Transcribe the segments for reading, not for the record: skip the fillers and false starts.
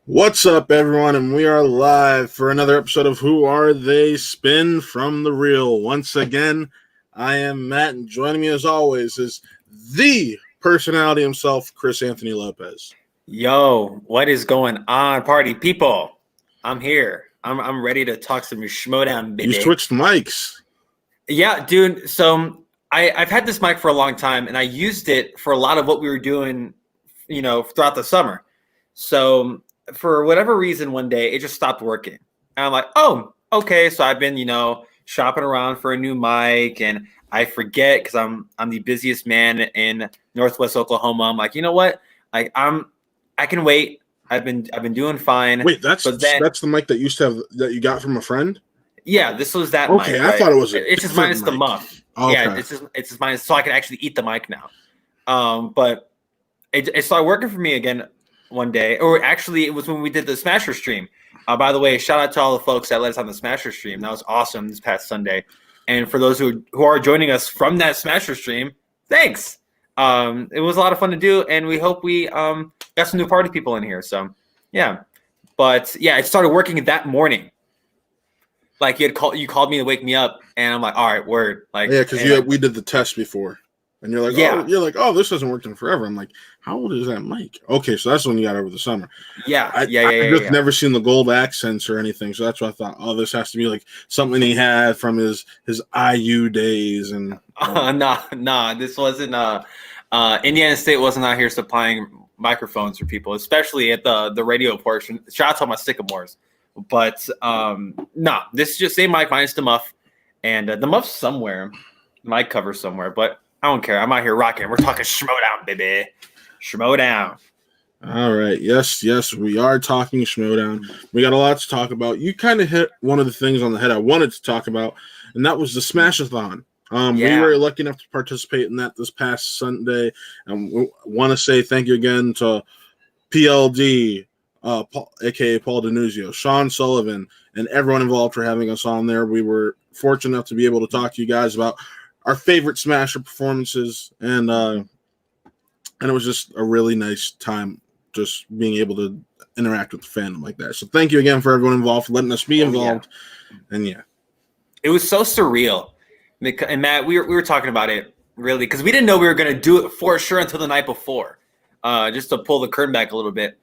What's up, everyone? And we are live for another episode of Who Are They? Spin from the Real. Once again, I am Matt, and joining me as always is the personality himself, Chris Anthony Lopez. Yo, what is going on, party people? I'm here. I'm ready to talk some schmodown, baby. You switched mics. Yeah, dude. So I've had this mic for a long time, and I used it for a lot of what we were doing, throughout the summer. So for whatever reason, one day it just stopped working, and I'm like, oh, okay. So I've been, shopping around for a new mic, and I forget because I'm the busiest man in Northwest Oklahoma. I'm like, you know what? I can wait. I've been doing fine. Wait, that's the mic that you got from a friend? Yeah, this was that okay, mic. I thought it was it's just minus the muff. Okay. Yeah, it's just minus so I can actually eat the mic now. But it started working for me again one day. Or actually it was when we did the Smasher stream. By the way, shout out to all the folks that let us on the Smasher stream. That was awesome this past Sunday. And for those who are joining us from that Smasher stream, thanks. It was a lot of fun to do, and we hope we got some new party people in here. So, yeah. But yeah, it started working that morning. Like you called me to wake me up, and I'm like, all right, word. Like yeah, because we did the test before, and you're like, yeah, oh, this hasn't worked in forever. I'm like, how old is that mic? Okay, so that's when you got over the summer. I just never seen the gold accents or anything, so that's why I thought, oh, this has to be like something he had from his IU days. And nah, this wasn't. Indiana State wasn't out here supplying microphones for people, especially at the radio portion. Shout out to my Sycamores. But no, this is just same mic minus the muff, and the muff's somewhere, mic cover somewhere. But I don't care. I'm out here rocking. We're talking Schmodown, baby. Schmodown. All right. Yes, we are talking Schmodown. We got a lot to talk about. You kind of hit one of the things on the head I wanted to talk about, and that was the Smash-a-thon. We were lucky enough to participate in that this past Sunday, and we want to say thank you again to PLD, Paul, aka Paul Denuzio, Sean Sullivan, and everyone involved for having us on there. We were fortunate enough to be able to talk to you guys about our favorite Smasher performances, and it was just a really nice time just being able to interact with the fandom like that. So thank you again for everyone involved, for letting us be involved. And it was so surreal. And Matt, we were talking about it really because we didn't know we were going to do it for sure until the night before, just to pull the curtain back a little bit.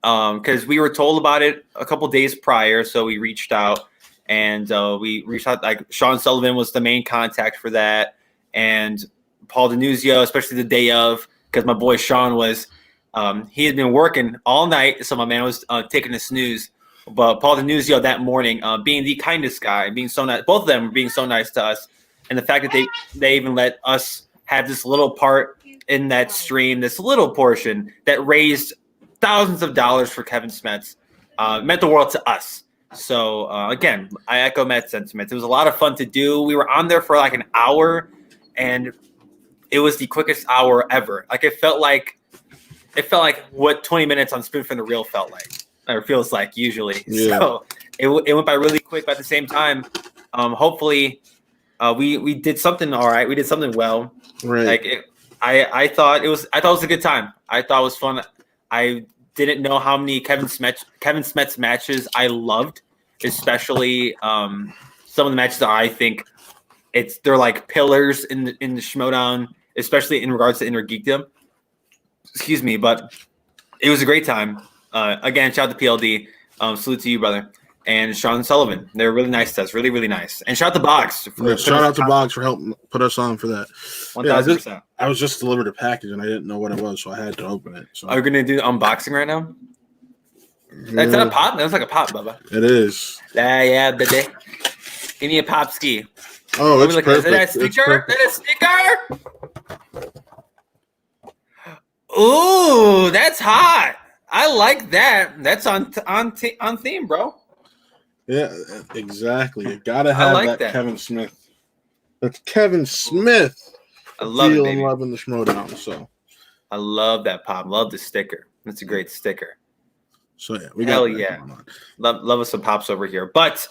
Because we were told about it a couple days prior, so we reached out, and we reached out. Like Sean Sullivan was the main contact for that, and Paul Denuzio, especially the day of, because my boy Sean was, he had been working all night, so my man was taking a snooze. But Paul Denuzio that morning, being the kindest guy, being so nice, both of them were being so nice to us, and the fact that they even let us have this little part in that stream, this little portion that raised thousands of dollars for Kevin Smets, meant the world to us. So again, I echo Matt's sentiments. It was a lot of fun to do. We were on there for like an hour, and it was the quickest hour ever. Like it felt like what 20 minutes on Spin from the Real felt like, or feels like usually. Yeah. So it went by really quick, but at the same time, hopefully we did something all right. We did something well. Right. Like I thought it was a good time. I thought it was fun. I didn't know how many Kevin Smets matches I loved, especially some of the matches that I think they're like pillars in the Schmodown, especially in regards to Inner Geekdom. Excuse me, but it was a great time. Again, shout out to PLD. Salute to you, brother. And Sean Sullivan. They're really nice to us. Really, really nice. And shout out to Boggs. Shout out to Boggs for helping put us on for that. 1,000%. I was just delivered a package and I didn't know what it was, so I had to open it. So. Are we going to do the unboxing right now? Yeah. Is that a pop? That looks like a pop, Bubba. It is. Yeah, baby. Give me a pop ski. Oh, it's perfect. Is that a sticker? Is that a sticker? Ooh, that's hot. I like that. That's on theme, bro. Yeah, exactly. You gotta have that Kevin Smith. That's Kevin Smith. I love it, baby. Loving the Schmodown. So I love that pop. Love the sticker. That's a great sticker. So yeah, we got love us some pops over here. But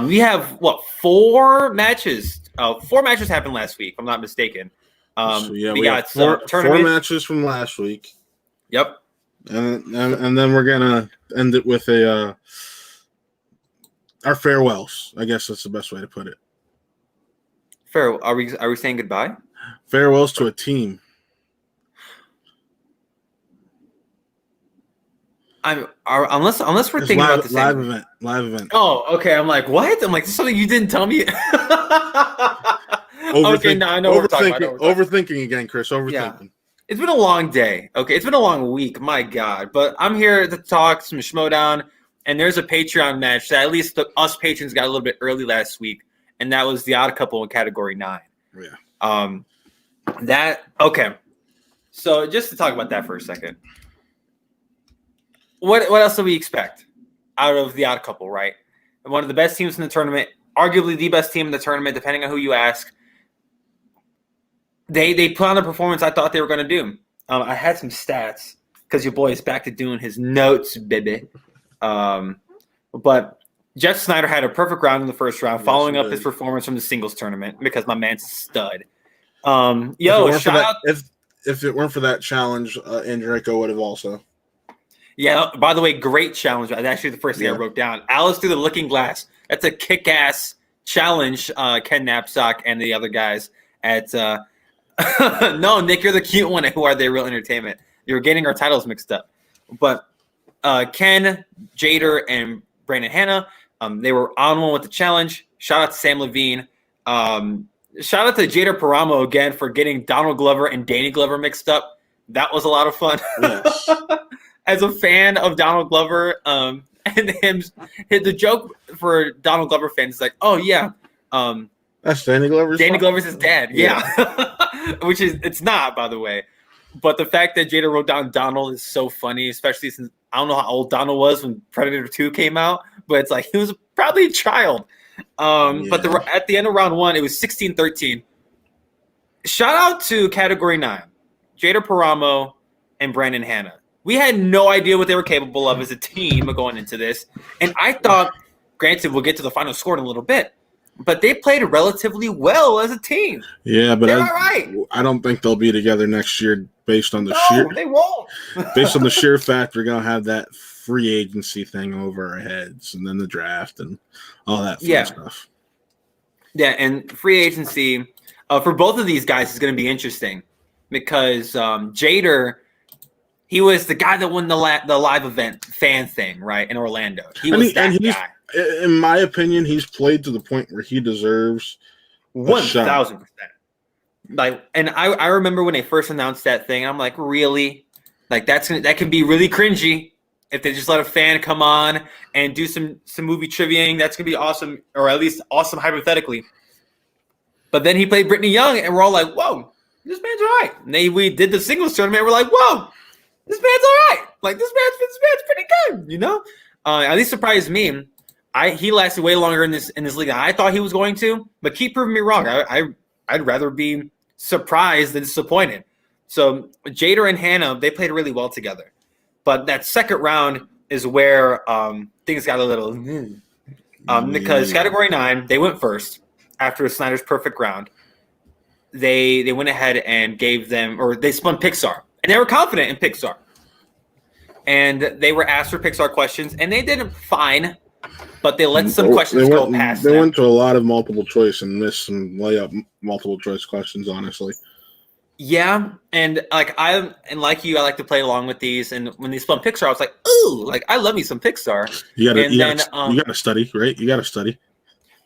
we have four matches. 4 matches happened last week, if I'm not mistaken. We got four matches from last week. Yep. And then we're gonna end it with a our farewells. I guess that's the best way to put it. Are we saying goodbye? Farewells to a team. Unless we're thinking live, about the same live event. Oh, okay. I'm like, what? I'm like, this is something you didn't tell me. Okay, no, I know what we're talking about. Overthinking again, Chris. Overthinking. Yeah. It's been a long day. Okay, it's been a long week. My God, but I'm here to talk some Schmodown, and there's a Patreon match that at least us patrons got a little bit early last week, and that was the Odd Couple in Category 9. Yeah. Okay. So just to talk about that for a second. What else do we expect out of the Odd Couple, right? One of the best teams in the tournament, arguably the best team in the tournament, depending on who you ask. They put on the performance I thought they were going to do. I had some stats because your boy is back to doing his notes, baby. But Jeff Snyder had a perfect round in the first round, following up his performance from the singles tournament because my man's a stud. Shout out. If it weren't for that challenge, Andreyko would have also. Yeah, by the way, great challenge. That's actually the first thing I wrote down. Alice through the looking glass. That's a kick-ass challenge, Ken Knapsack and the other guys at no, Nick, you're the cute one at Who Are They Real Entertainment. You're getting our titles mixed up. But Ken, Jader, and Brandon Hanna, they were on one with the challenge. Shout out to Sam Levine. Shout out to Jader Paramo again for getting Donald Glover and Danny Glover mixed up. That was a lot of fun. Yes. As a fan of Donald Glover, and him, the joke for Donald Glover fans is like, oh yeah, that's Danny Glover's. Danny Glover's his dad, yeah. Which is it's not, by the way. But the fact that Jada wrote down Donald is so funny, especially since I don't know how old Donald was when Predator 2 came out, but it's like he was probably a child. But at the end of round 1, it was 16-13. Shout out to Category 9, Jada Paramo and Brandon Hanna. We had no idea what they were capable of as a team going into this. And I thought, granted, we'll get to the final score in a little bit, but they played relatively well as a team. Yeah, but I don't think they'll be together next year based on the they won't. Based on the sheer fact we're going to have that free agency thing over our heads and then the draft and all that fun stuff. Yeah, and free agency for both of these guys is going to be interesting because Jader – he was the guy that won the live event fan thing, right, in Orlando. He was that guy. In my opinion, he's played to the point where he deserves 1,000%. Like, and I remember when they first announced that thing, I'm like, really? Like that can be really cringy if they just let a fan come on and do some movie triviaing. That's gonna be awesome, or at least awesome hypothetically. But then he played Brittany Young, and we're all like, whoa, this man's all right. And we did the singles tournament. We're like, whoa. This man's all right. Like this man's pretty good, you know. At least surprised me. He lasted way longer in this league than I thought he was going to. But keep proving me wrong. I'd rather be surprised than disappointed. So Jader and Hannah, they played really well together. But that second round is where things got a little because Category 9 they went first after Snyder's perfect round. They went ahead and they spun Pixar. And they were confident in Pixar. And they were asked for Pixar questions, and they did fine, but they let some questions go past them. They went to a lot of multiple choice and missed some layup multiple choice questions, honestly. Yeah, and like I like to play along with these. And when they spun Pixar, I was like, ooh, like I love me some Pixar. You gotta study, right? You gotta study.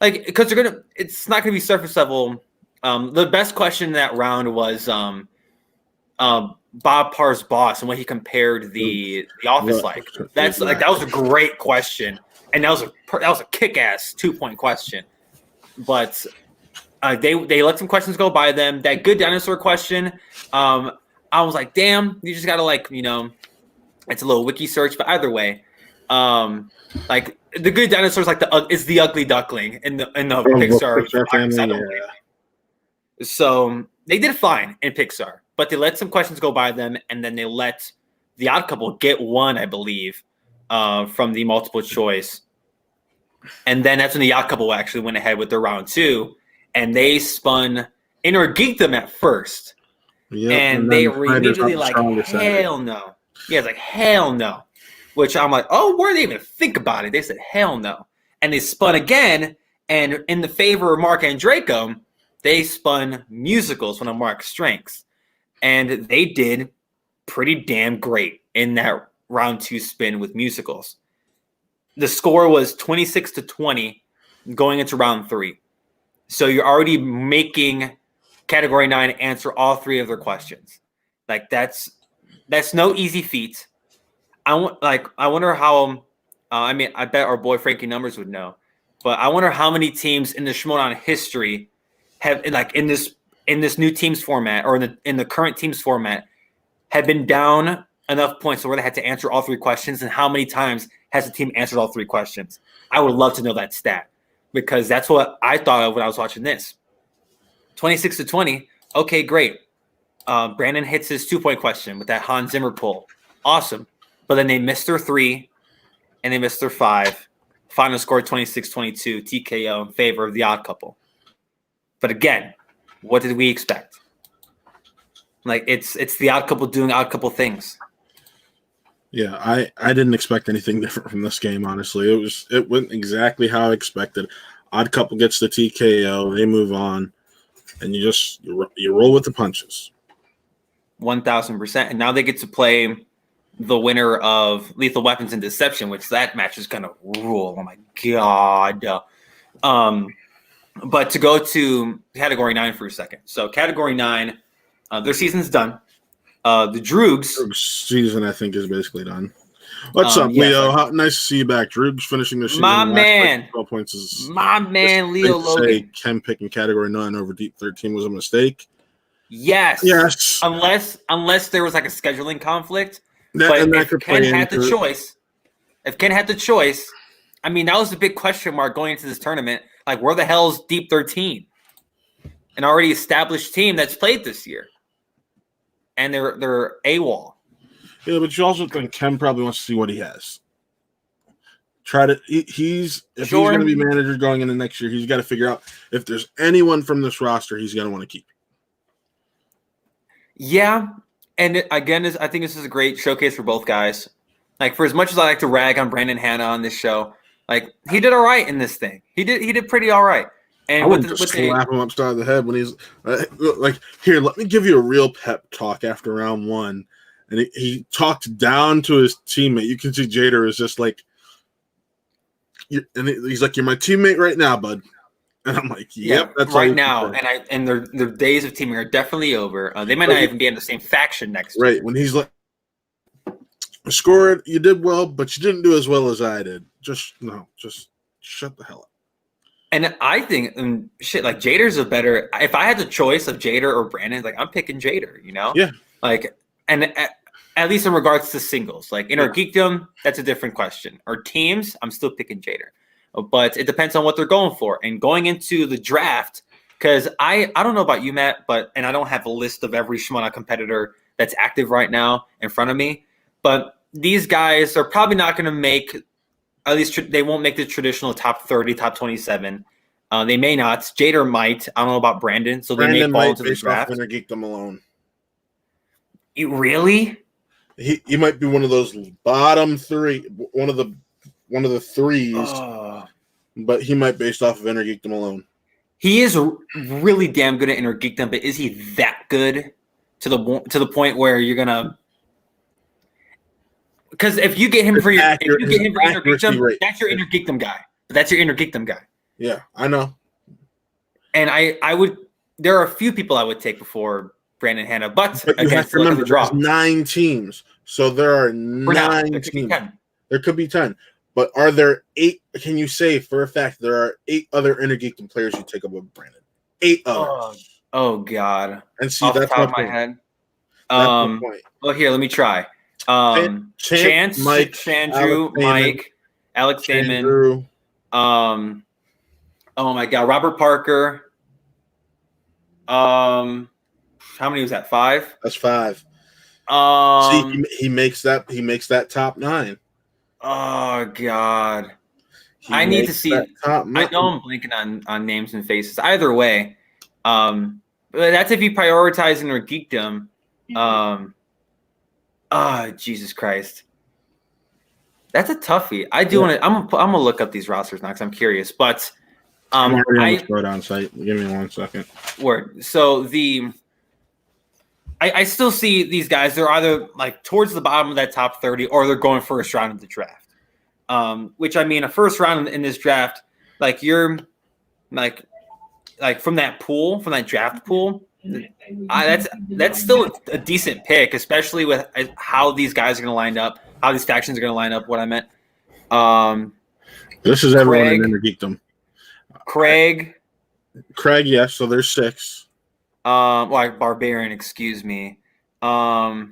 Like, because it's not gonna be surface level. The best question in that round was Bob Parr's boss and what he compared the office like. That was a great question, and that was a kick-ass 2-point question. But they let some questions go by them. That good dinosaur question, I was like, damn, you just gotta it's a little wiki search, but either way, like the good dinosaur is the ugly duckling in the Pixar family. So they did fine in Pixar. But they let some questions go by them, and then they let the Odd Couple get one, I believe, from the multiple choice. And then that's when the Odd Couple actually went ahead with their round 2, and they spun Inner Geeked them at first. Yep, and they were immediately like, hell no. Yeah, it's like, hell no. which I'm like, oh, where did they even think about it? They said, hell no. And they spun again, and in the favor of Mark and Draco, they spun musicals, one of Mark's strengths. And they did pretty damn great in that round 2 spin with musicals. The score was 26-20 going into round 3. So you're already making category 9 answer all 3 of their questions. Like that's no easy feat. I wonder how. I bet our boy Frankie Numbers would know, but I wonder how many teams in the Schmodown history have in this new teams format or in the current teams format have been down enough points where they had to answer all 3 questions, and how many times has the team answered all 3 questions? I would love to know that stat, because that's what I thought of when I was watching this. 26-20. Okay, great. Brandon hits his 2-point question with that Hans Zimmer pull. Awesome. But then they missed their 3 and they missed their 5. Final score 26-22, TKO in favor of the odd couple. But again, what did we expect? Like it's the odd couple doing odd couple things. Yeah, I didn't expect anything different from this game, honestly. It went exactly how I expected. Odd couple gets the TKO, they move on, and you roll with the punches. 1,000%. And now they get to play the winner of Lethal Weapons and Deception, which that match is gonna rule. Oh my god. But to go to category 9 for a second. So category 9, their season's done. The Droogs season, I think, is basically done. What's up, Leo? Nice to see you back. Droogs finishing their season. My man. 12 points is my man, Leo Logan. Ken picking category 9 over Deep 13 was a mistake. Yes. Unless there was like a scheduling conflict. But if Ken had the choice, I mean, that was the big question mark going into this tournament. Like, where the hell's Deep 13? An already established team that's played this year. And they're AWOL. Yeah, but you also think Ken probably wants to see what he has. He's going to be manager going into next year, he's got to figure out if there's anyone from this roster he's going to want to keep. Yeah, and again, I think this is a great showcase for both guys. Like, for as much as I like to rag on Brandon Hanna on this show, like, he did all right in this thing. He did pretty all right. And I wouldn't just slap him upside the head when he's like, here, let me give you a real pep talk after round 1. And he talked down to his teammate. You can see Jader is just like, and he's like, you're my teammate right now, bud. And I'm like, yep, that's right now. And their days of teaming are definitely over. They might not even be in the same faction next year. Right. When he's like, scored, you did well, but you didn't do as well as I did. Just shut the hell up. And I think, like, Jader's a better. If I had the choice of Jader or Brandon, like, I'm picking Jader. You know, yeah. Like, and at least in regards to singles, like Inner Geekdom, that's a different question. Or teams, I'm still picking Jader. But it depends on what they're going for. And going into the draft, because I don't know about you, Matt, and I don't have a list of every Shimano competitor that's active right now in front of me. But these guys are probably not going to make. At least they won't make the traditional top 30, top 27. They may not. Jader might. I don't know about Brandon, so they may fall into the draft. Brandon might geek them alone. You really? He might be one of those bottom 3, one of the 3s, but he might based off of Inner Geekdom alone. He is really damn good at Inner Geekdom, but is he that good to the point where you're gonna? Because if you get him for Inner Geekdom, that's your Inner Geekdom guy. That's your Inner Geekdom guy. Yeah, I know. And I would. There are a few people I would take before Brandon Hanna, but you have to remember, there's 9 teams, so there are 9 teams. There could be 10, but are there 8? Can you say for a fact there are 8 other Inner Geekdom players you take above Brandon? 8 others. Oh God! And see, off that's the top of my head. Well, here, let me try. Chance, Mike, Chandru, Mike, Alex Damon. Oh my God, Robert Parker. How many was that? 5? That's 5. See, he makes that top 9. Oh God, I need to see. I know I'm blanking on names and faces. Either way, but that's if you prioritize Inner Geekdom. Jesus Christ. That's a toughie. I do want to. I'm gonna look up these rosters now because I'm curious. But I'm already on the Throwdown site. Give me 1 second. Word. So I still see these guys. They're either like towards the bottom of that top 30, or they're going first round of the draft. Which I mean, a first round in this draft, like you're like from that pool, from that draft pool. That's still a decent pick, especially with how these guys are going to line up, how these factions are going to line up. What I meant. This is everyone in Intergeekdom. Craig, yes. So there's 6. Like Barbarian, excuse me. Oh,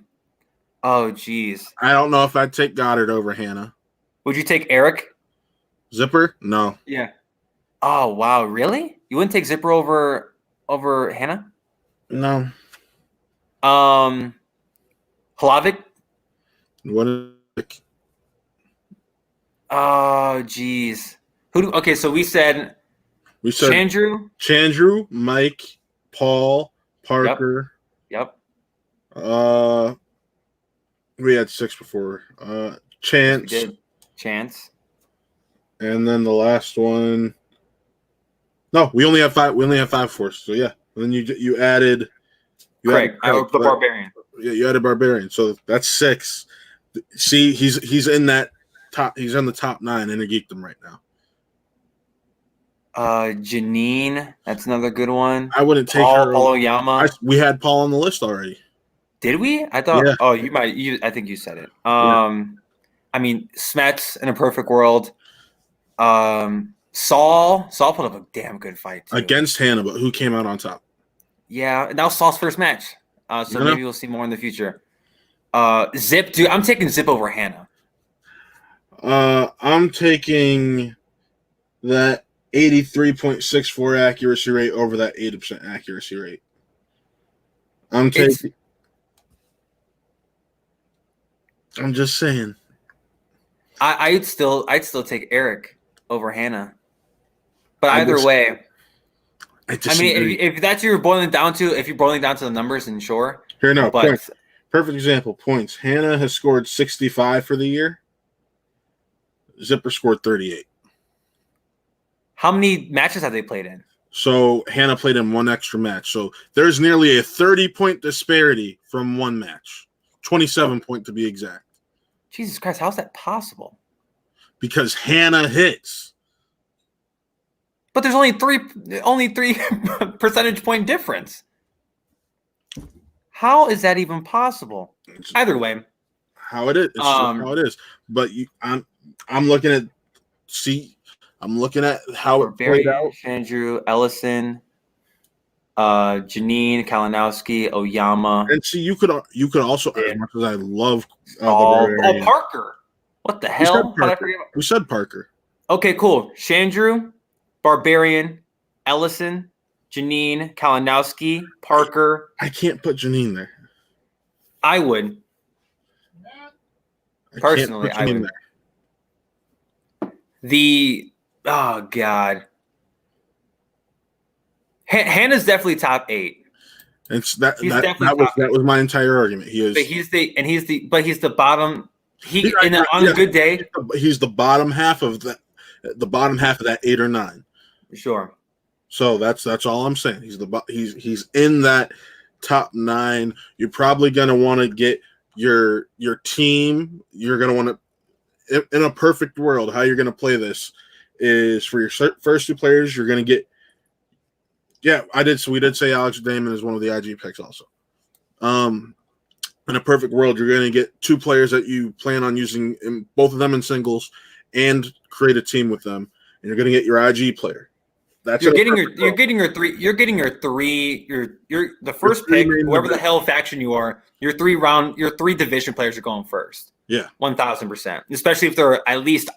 geez. I don't know if I'd take Goddard over Hannah. Would you take Eric? Zipper? No. Yeah. Oh, wow. Really? You wouldn't take Zipper over Hannah? No. Hlavik? What? Oh, geez. Okay, so we said Chandru, Mike, Paul, Parker. Yep. We had 6 before. Chance. We did. Chance. And then the last one. No, we only have 5. We only have 5 for us. So yeah. And then you added. Craig. I wrote the Barbarian. Yeah, you added Barbarian. So that's 6. See, he's in that top. He's in the top 9 in the Geekdom right now. Janine, that's another good one. I wouldn't take her. Paul Oyama. We had Paul on the list already. Did we? I thought. Yeah. Oh, you might. I think you said it. I mean, Smets in a perfect world. Saul put up a damn good fight too. Against Hannah, but who came out on top? Yeah, that was Saul's first match. So maybe we'll see more in the future. Zip, dude, I'm taking Zip over Hannah. I'm taking that 83.64 accuracy rate over that 80% accuracy rate. I'm just saying. I'd still take Eric over Hannah. But either way, I mean, if that's you're boiling down to, if you're boiling down to the numbers, then sure. Here now, points. Perfect example. Points. Hannah has scored 65 for the year. Zipper scored 38. How many matches have they played in? So Hannah played in 1 extra match. So there's nearly a 30-point disparity from 1 match. 27 point to be exact. Jesus Christ, how's that possible? Because Hannah hits. But there's only three percentage point difference. How is that even possible? Either way, how it is. It's how it is. But I'm looking at how it played out. Andrew Ellison, Janine Kalinowski, Oyama, and see, you could also, as much as I love Parker. What the hell? We said Parker. Okay, cool. Chandru, Barbarian, Ellison, Janine Kalinowski, Parker. I can't put Janine there. I would. Personally, I would. Oh God. Hannah's definitely top 8. That was my entire argument. He's the bottom. On a good day, he's the bottom half of that. The bottom half of that 8 or 9. Sure. So that's all I'm saying. He's in that top 9. You're probably gonna want to get your team. You're gonna want to, in a perfect world, how you're gonna play this is for your first 2 players. You're gonna get. Yeah, I did. So we did say Alex Damon is one of the IG picks also. In a perfect world, you're going to get 2 players that you plan on using, both of them in singles, and create a team with them, and you're going to get your IG player. You're getting your 3. You're getting your 3. You're the first pick, whoever the hell faction you are. Your 3 division players are going first. Yeah, 1,000%. Especially if they're at least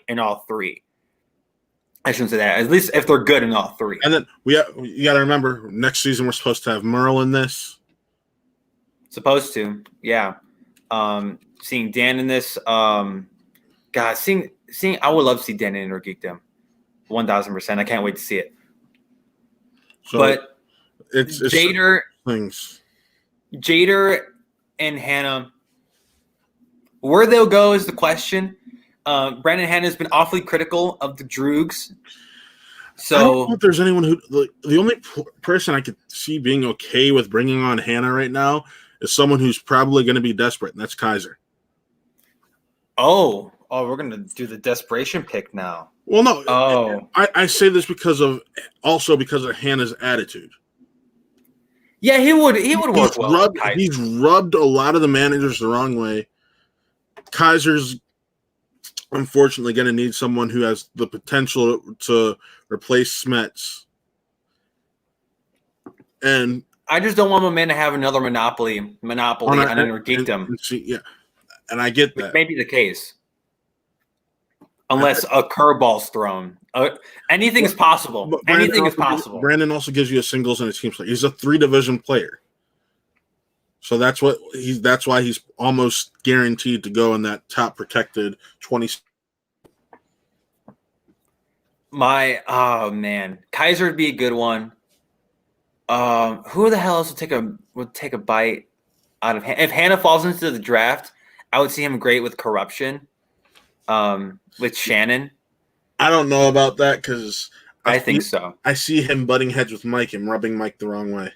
in all 3. I shouldn't say that. At least if they're good in all 3. And then you got to remember, next season we're supposed to have Merle in this. Supposed to, yeah. Seeing Dan in this, seeing I would love to see Dan in Geekdom, 1,000%. I can't wait to see it. So but it's Jader things. and Hannah, where they'll go is the question. Brandon Hanna's been awfully critical of the Droogs. So I don't know if there's anyone who the only person I could see being okay with bringing on Hanna right now is someone who's probably going to be desperate, and that's Kaiser. Oh, we're going to do the desperation pick now. Well, no. Oh, I say this because of Hanna's attitude. Yeah, he would work well. He's rubbed a lot of the managers the wrong way. Kaiser's unfortunately going to need someone who has the potential to replace Smets. And I just don't want my man to have another monopoly on our geekdom. Yeah, and I get that. Which may be the case. Unless a curveball's thrown. Anything is possible. Anything is possible. Brandon also gives you a singles and a team play. He's a 3-division player. So that's why he's almost guaranteed to go in that top protected 20. Oh man, Kaiser would be a good one. Who the hell else would take a bite out of Hanna? If Hanna falls into the draft, I would see him great with corruption. With Shannon. I don't know about that because I think so. I see him butting heads with Mike and rubbing Mike the wrong way.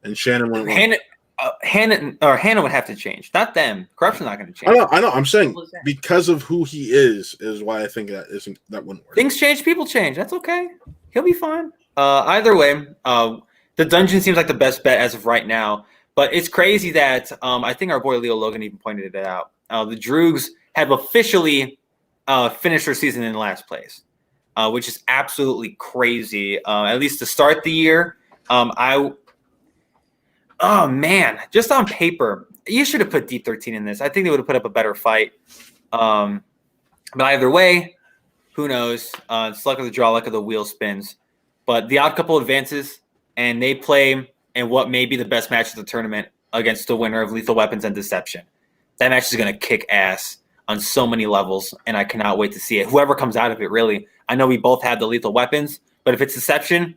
And Shannon went Hanna would have to change. Not them. Corruption's not going to change. I know. I'm saying because of who he is why I think that wouldn't work. Things change, people change. That's okay. He'll be fine. Either way, the dungeon seems like the best bet as of right now. But it's crazy that I think our boy Leo Logan even pointed it out. The Droogs have officially finished their season in last place, which is absolutely crazy. At least to start the year, oh man, just on paper, you should have put Deep 13 in this. I think they would have put up a better fight. But either way, who knows? It's luck of the draw, luck of the wheel spins. But the odd couple advances, and they play in what may be the best match of the tournament against the winner of Lethal Weapons and Deception. That match is going to kick ass on so many levels, and I cannot wait to see it. Whoever comes out of it, really. I know we both have the Lethal Weapons, but if it's Deception,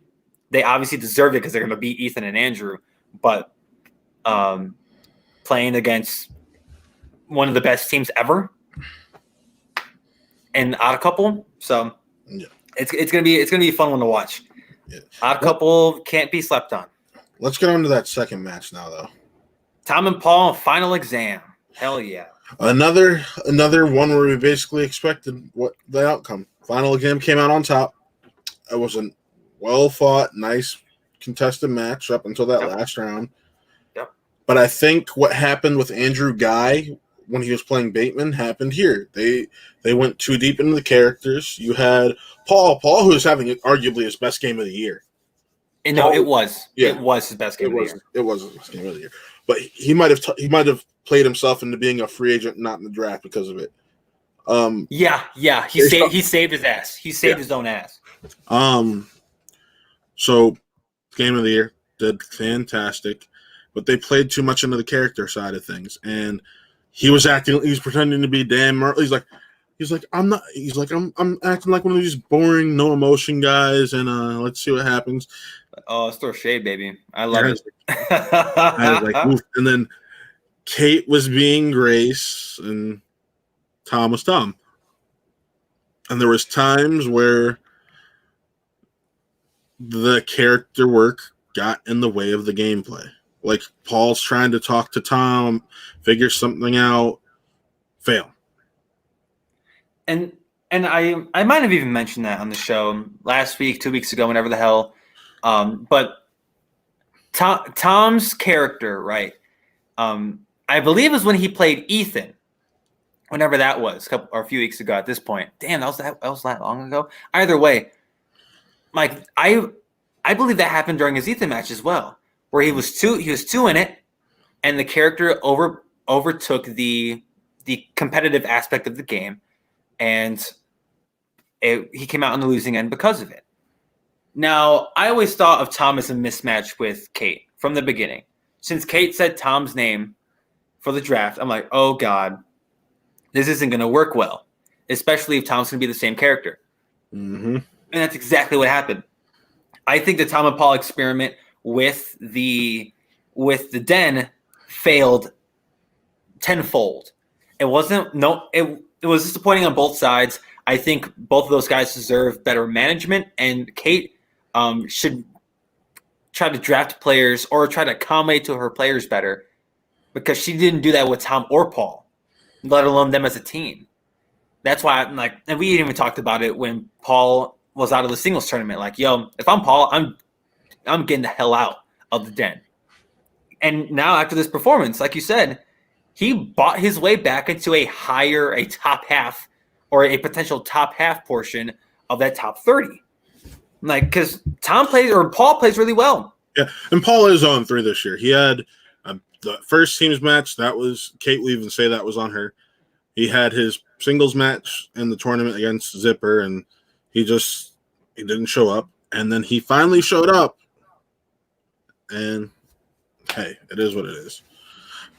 they obviously deserve it because they're going to beat Ethan and Andrew. But playing against one of the best teams ever and Odd Couple, so yeah. It's gonna be a fun one to watch. Yeah. Odd Couple can't be slept on. Let's get on to that second match now, though. Tom and Paul, final exam. Hell yeah. Another one where we basically expected what the outcome. Final exam came out on top. It was a well-fought, nice, contested match up until that last round. Yep. But I think what happened with Andrew Guy when he was playing Bateman happened here. They went too deep into the characters. You had Paul who was having arguably his best game of the year. And no, it was. Yeah, it was his best game of the year. It was his best game of the year. But he might have played himself into being a free agent, not in the draft because of it. Yeah. He saved his ass. He saved his own ass. So game of the year, did fantastic, but they played too much into the character side of things, and he was pretending to be Dan Murray. He's like, I'm acting like one of these boring, no emotion guys, and let's see what happens. Oh, let's throw shade, baby. I love it. I was like, oof. And then Kate was being Grace, and Tom was Tom. And there was times where the character work got in the way of the gameplay. Like Paul's trying to talk to Tom, figure something out, fail. And I might have even mentioned that on the show last week, 2 weeks ago, whenever the hell. But Tom's character, right? I believe is when he played Ethan, whenever that was, a few weeks ago. At this point, damn, that was that long ago. Either way, Mike, I believe that happened during his Ethan match as well, where he was two in it, and the character overtook the competitive aspect of the game, and he came out on the losing end because of it. Now, I always thought of Tom as a mismatch with Kate from the beginning. Since Kate said Tom's name for the draft, I'm like, oh God, this isn't going to work well, especially if Tom's going to be the same character. Mm-hmm. And that's exactly what happened. I think the Tom and Paul experiment with the Den failed tenfold. It it was disappointing on both sides. I think both of those guys deserve better management, and Kate should try to draft players or try to accommodate to her players better, because she didn't do that with Tom or Paul, let alone them as a team. That's why I'm like, and we even talked about it when Paul was out of the singles tournament. Like, yo, if I'm Paul, I'm getting the hell out of the den. And now after this performance, like you said, he bought his way back into a top half, or a potential top half portion of that top 30. Like, because Paul plays really well. Yeah, and Paul is on 3 this year. He had the first teams match. That was, Kate will even say that was on her. He had his singles match in the tournament against Zipper, and he didn't show up. And then he finally showed up. And hey, it is what it is.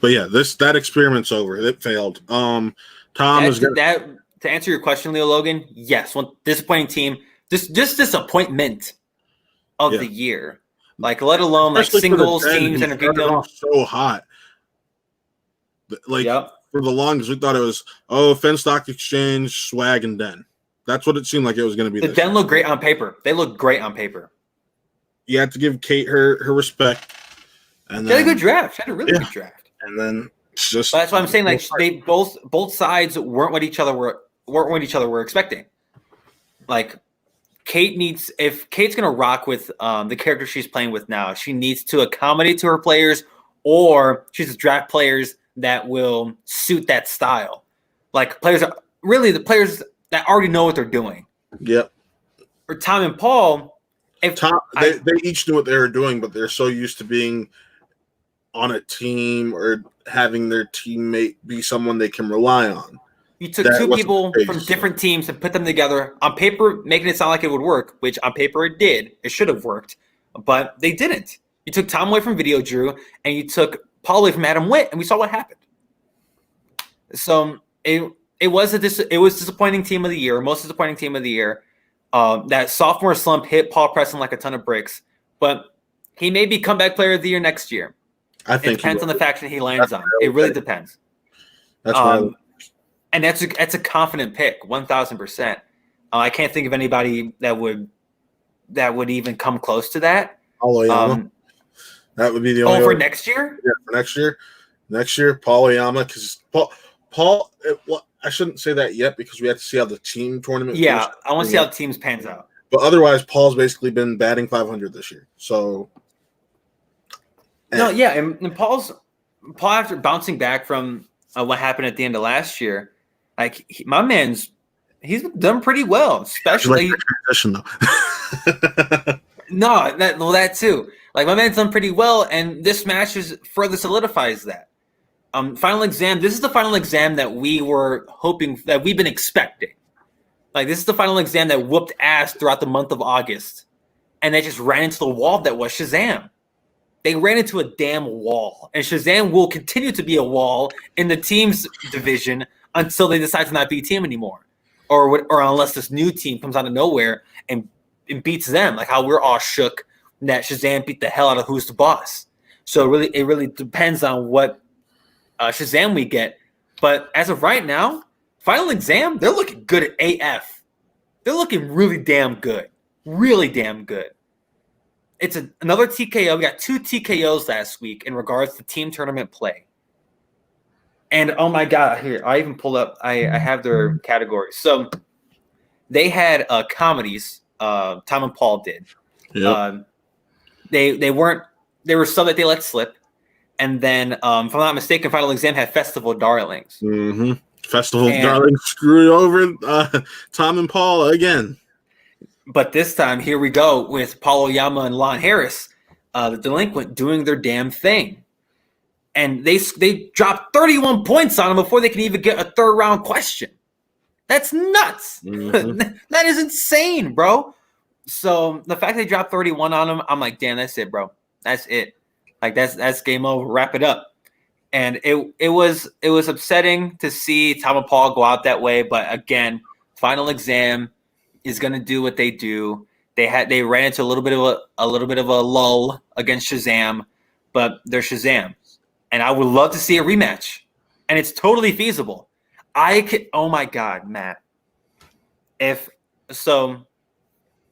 But yeah, that experiment's over. It failed. Tom to answer your question, Leo Logan. Yes, one disappointing team. Just disappointment of the year. Like, let alone like singles teams and everything. So hot. Like, for the longest, we thought it was Finn Stock Exchange, Swag, and Den. That's what it seemed like it was going to be. The Den looked great on paper. They look great on paper. You have to give Kate her respect. And she had a good draft. She had a really good draft. And then it's just. But that's why I'm saying, like, they both sides weren't what each other were expecting. Like, if Kate's gonna rock with the character she's playing with now, she needs to accommodate to her players, or she needs to draft players that will suit that style. Like, the players that already know what they're doing. Yep. For Tom and Paul, they each knew what they were doing, but they're so used to being on a team or having their teammate be someone they can rely on. You took two people from different teams and put them together on paper, making it sound like it would work, which on paper it did. It should have worked, but they didn't. You took Tom away from Video Drew, and you took Paul away from Adam Witt, and we saw what happened. So it was disappointing team of the year, most disappointing team of the year. That sophomore slump hit Paul Preston like a ton of bricks, but he may be comeback player of the year next year. I think it depends on the faction he lands on. It really depends. That's right. And that's a confident pick, 1,000%. I can't think of anybody that would even come close to that. That would be the only. For next year? Yeah, for next year. Next year, Paul Oyama, because Paul. I shouldn't say that yet because we have to see how the team tournament. Yeah, I want to see how the teams pans out. But otherwise, Paul's basically been batting 500 this year. So. And Paul after bouncing back from what happened at the end of last year, like he's done pretty well, especially transition though. that too. Like, my man's done pretty well, and this match further solidifies that. Final exam. This is the final exam that we were hoping, that we've been expecting. Like, this is the final exam that whooped ass throughout the month of August, and they just ran into the wall that was Shazam. They ran into a damn wall, and Shazam will continue to be a wall in the teams division until they decide to not be a team anymore, or unless this new team comes out of nowhere and beats them, like how we're all shook that Shazam beat the hell out of Who's the Boss. So it really depends on what Shazam we get. But as of right now, final exam, they're looking good at AF. They're looking really damn good. Really damn good. It's another TKO. We got 2 TKOs last week in regards to team tournament play. And oh my God, here, I even pulled up, I have their categories. So they had comedies, Tom and Paul did. Yep. They were some that they let slip. And then, if I'm not mistaken, final exam had Festival Darlings. Mm-hmm. Festival Darlings screwed over Tom and Paul again. But this time, here we go with Paul Oyama and Lon Harris, the delinquent, doing their damn thing. And they dropped 31 points on them before they can even get a third round question. That's nuts. Mm-hmm. That is insane, bro. So the fact they dropped 31 on them, I'm like, damn, that's it, bro. That's it. Like, that's game over. Wrap it up. And it was upsetting to see Tom and Paul go out that way. But again, final exam is going to do what they do. They ran into a little bit of a lull against Shazam, but they're Shazam, and I would love to see a rematch. And it's totally feasible. Oh my God, Matt. If so,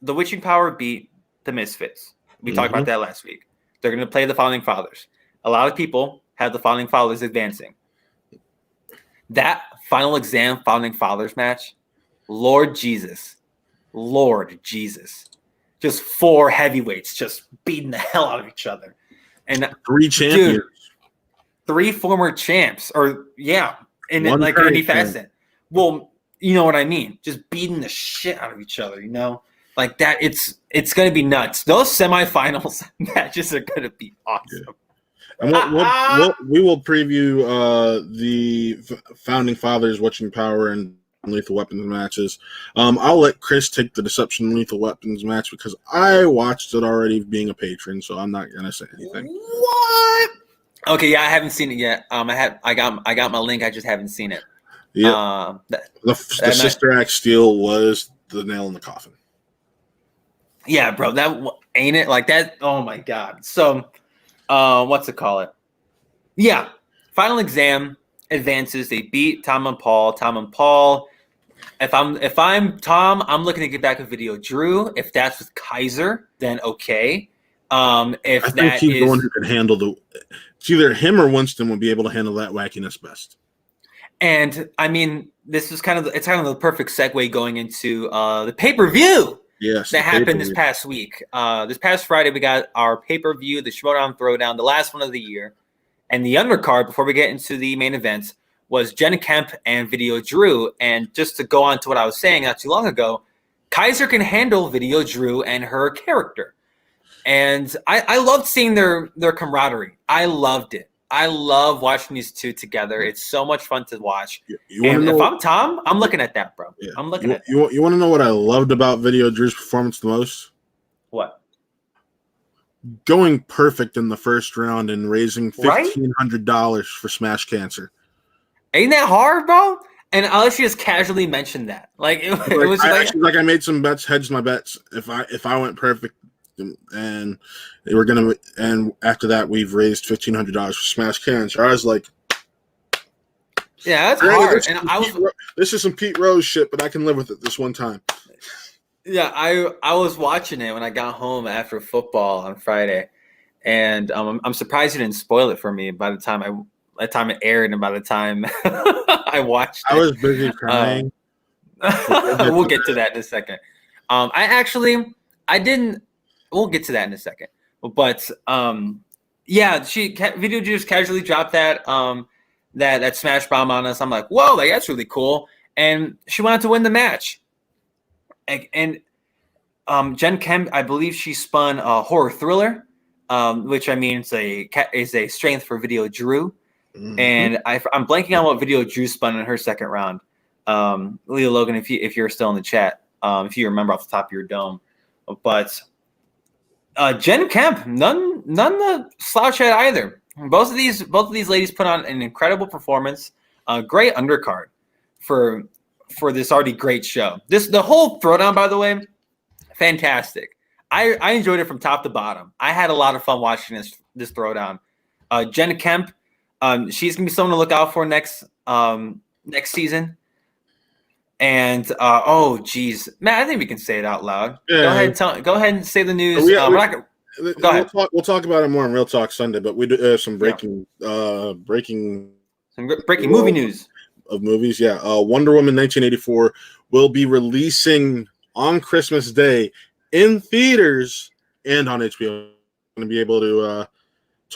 the Witching Power beat the Misfits. We talked about that last week. They're going to play the Founding Fathers. A lot of people have the Founding Fathers advancing. That Final Exam Founding Fathers match, Lord Jesus. Just 4 heavyweights just beating the hell out of each other. And 3 champions. Dude, 3 former champs. And then like Andy Fasson. Well, you know what I mean. Just beating the shit out of each other, you know? Like that, it's going to be nuts. Those semifinals matches are going to be awesome. Yeah. And we will preview the Founding Fathers, Witching Power, and Lethal Weapons matches. I'll let Chris take the Deception Lethal Weapons match because I watched it already being a patron, so I'm not going to say anything. What? Okay, yeah, I haven't seen it yet. I got my link. I just haven't seen it. Yeah. The Sister Act Steel was the nail in the coffin. Yeah, bro, that ain't it like that. Oh my God. So, what's it call it? Yeah, Final Exam advances. They beat Tom and Paul. If I'm Tom, I'm looking to get back a Video Drew. If that's with Kaiser, then okay. I think he's the one who can handle it's either him or Winston would be able to handle that wackiness best. And I mean, it's kind of the perfect segue going into the pay-per-view. Yes, that happened this past week. This past Friday, we got our pay-per-view, the Schmodown Throwdown, the last one of the year. And the undercard, before we get into the main events, was Jen Kemp and Video Drew. And just to go on to what I was saying not too long ago, Kaiser can handle Video Drew and her character. And I loved seeing their camaraderie. I loved it. I love watching these two together. It's so much fun to watch. If I'm Tom, I'm looking at that, bro. Yeah. I'm looking at that. You want to know what I loved about Video Drew's performance the most? What? Going perfect in the first round and raising $1,500 for Smash Cancer. Ain't that hard, bro? And I'll just casually mention that. Like it was I made some bets, hedged my bets. If I went perfect, and they were gonna, and after that we've raised $1,500 for Smash Cancer. I was like, yeah, that's hard. This is some Pete Rose shit, but I can live with it this one time. Yeah, I was watching it when I got home after football on Friday, and I'm surprised you didn't spoil it for me by the time it aired and by the time I watched it. I was busy crying. We'll get to that in a second. I didn't. We'll get to that in a second. But yeah, Video just casually dropped that smash bomb on us. I'm like, whoa, like that's really cool. And she wanted to win the match. And Jen Kemp, I believe she spun a horror thriller, which I mean is a strength for Video Drew. Mm-hmm. And I'm blanking on what Video Drew spun in her second round. Leo Logan, if you're still in the chat, if you remember off the top of your dome, but Jen Kemp, none the slouch at either. Both of these ladies put on an incredible performance. Great undercard for this already great show. The whole throwdown, by the way, fantastic. I enjoyed it from top to bottom. I had a lot of fun watching this throwdown. Jen Kemp, she's gonna be someone to look out for next season. And oh geez, Matt, I think we can say it out loud. Yeah. Go ahead and say the news. Go ahead. We'll talk about it more on Real Talk Sunday, but we do have some breaking movie news of movies. Yeah, Wonder Woman 1984 will be releasing on Christmas Day in theaters and on HBO. Going to be able to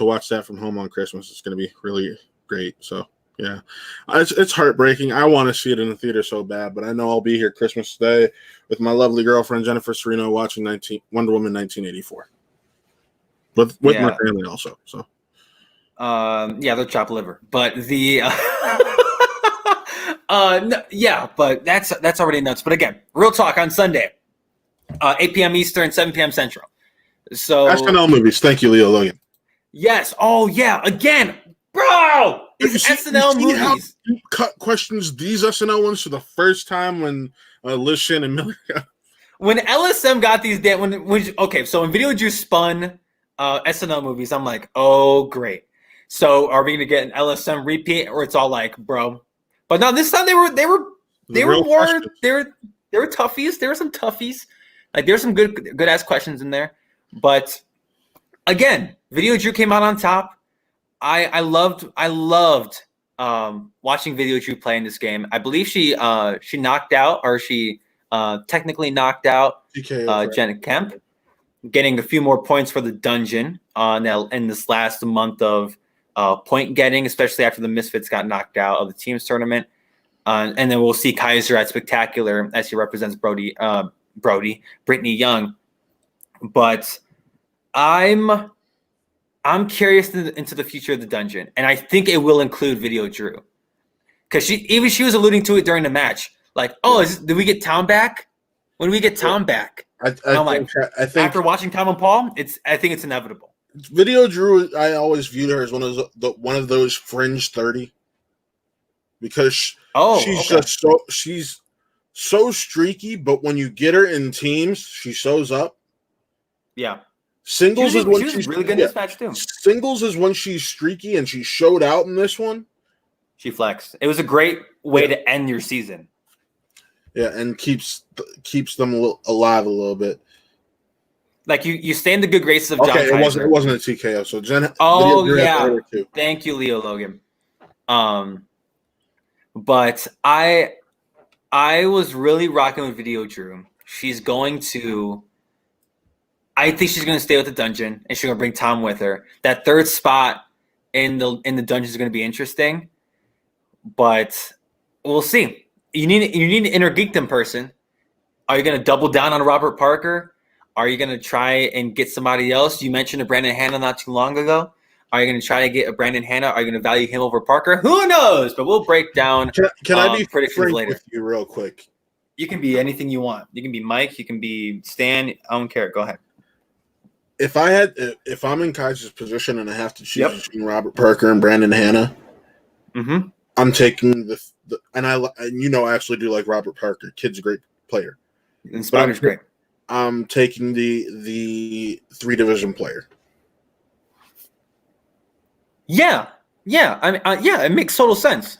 watch that from home on Christmas. It's going to be really great. So. Yeah, it's heartbreaking. I want to see it in the theater so bad, but I know I'll be here Christmas Day with my lovely girlfriend Jennifer Serino watching Wonder Woman 1984 with my family also. So, they'll chop liver, but but that's already nuts. But again, Real Talk on Sunday, 8 p.m. Eastern, 7 p.m. Central. So SNL movies. Thank you, Leo Logan. Yes. Oh yeah. Again, bro. These SNL movies. Cut questions these SNL ones for the first time when Liz Shannon and Miller. When LSM got these so when Video Drew spun SNL movies, I'm like, oh great. So are we gonna get an LSM repeat, or it's all like, bro, But no, this time they were real more questions. they were toughies. There were some toughies. Like there's some good ass questions in there. But again, Video Drew came out on top. I loved watching Video Drew play in this game. I believe she knocked out, or she technically knocked out Jenna Kemp, getting a few more points for the dungeon in this last month of point getting, especially after the Misfits got knocked out of the teams tournament. And then we'll see Kaiser at Spectacular as he represents Brittany Young. But I'm curious into the future of the dungeon, and I think it will include Video Drew, because she was alluding to it during the match, like, did we get Tom back? When do we get Tom back? I think after watching Tom and Paul, I think it's inevitable. Video Drew, I always viewed her as one of those fringe 30, because she's so streaky, but when you get her in teams, she shows up. Yeah. Singles is when she's really good in this match too. Singles is when she's streaky, and she showed out in this one. She flexed. It was a great way to end your season. Yeah, and keeps them alive a little bit. Like you stay in the good graces of John Kaiser. It wasn't a TKO. So Jen. Yeah. Thank you, Leo Logan. But I was really rocking with Video Drew. I think she's going to stay with the dungeon, and she's going to bring Tom with her. That third spot in the dungeon is going to be interesting, but we'll see. You need an inner geekdom person. Are you going to double down on Robert Parker? Are you going to try and get somebody else? You mentioned a Brandon Hanna not too long ago. Are you going to try to get a Brandon Hanna? Are you going to value him over Parker? Who knows? But we'll break down. Can I be predictions later with you real quick? You can be anything you want. You can be Mike. You can be Stan. I don't care. Go ahead. If I'm in Kaiser's position and I have to choose between Robert Parker and Brandon Hanna, I'm taking I actually do like Robert Parker. Kid's a great player. And Spider's great. I'm taking the 3-division player. Yeah. It makes total sense.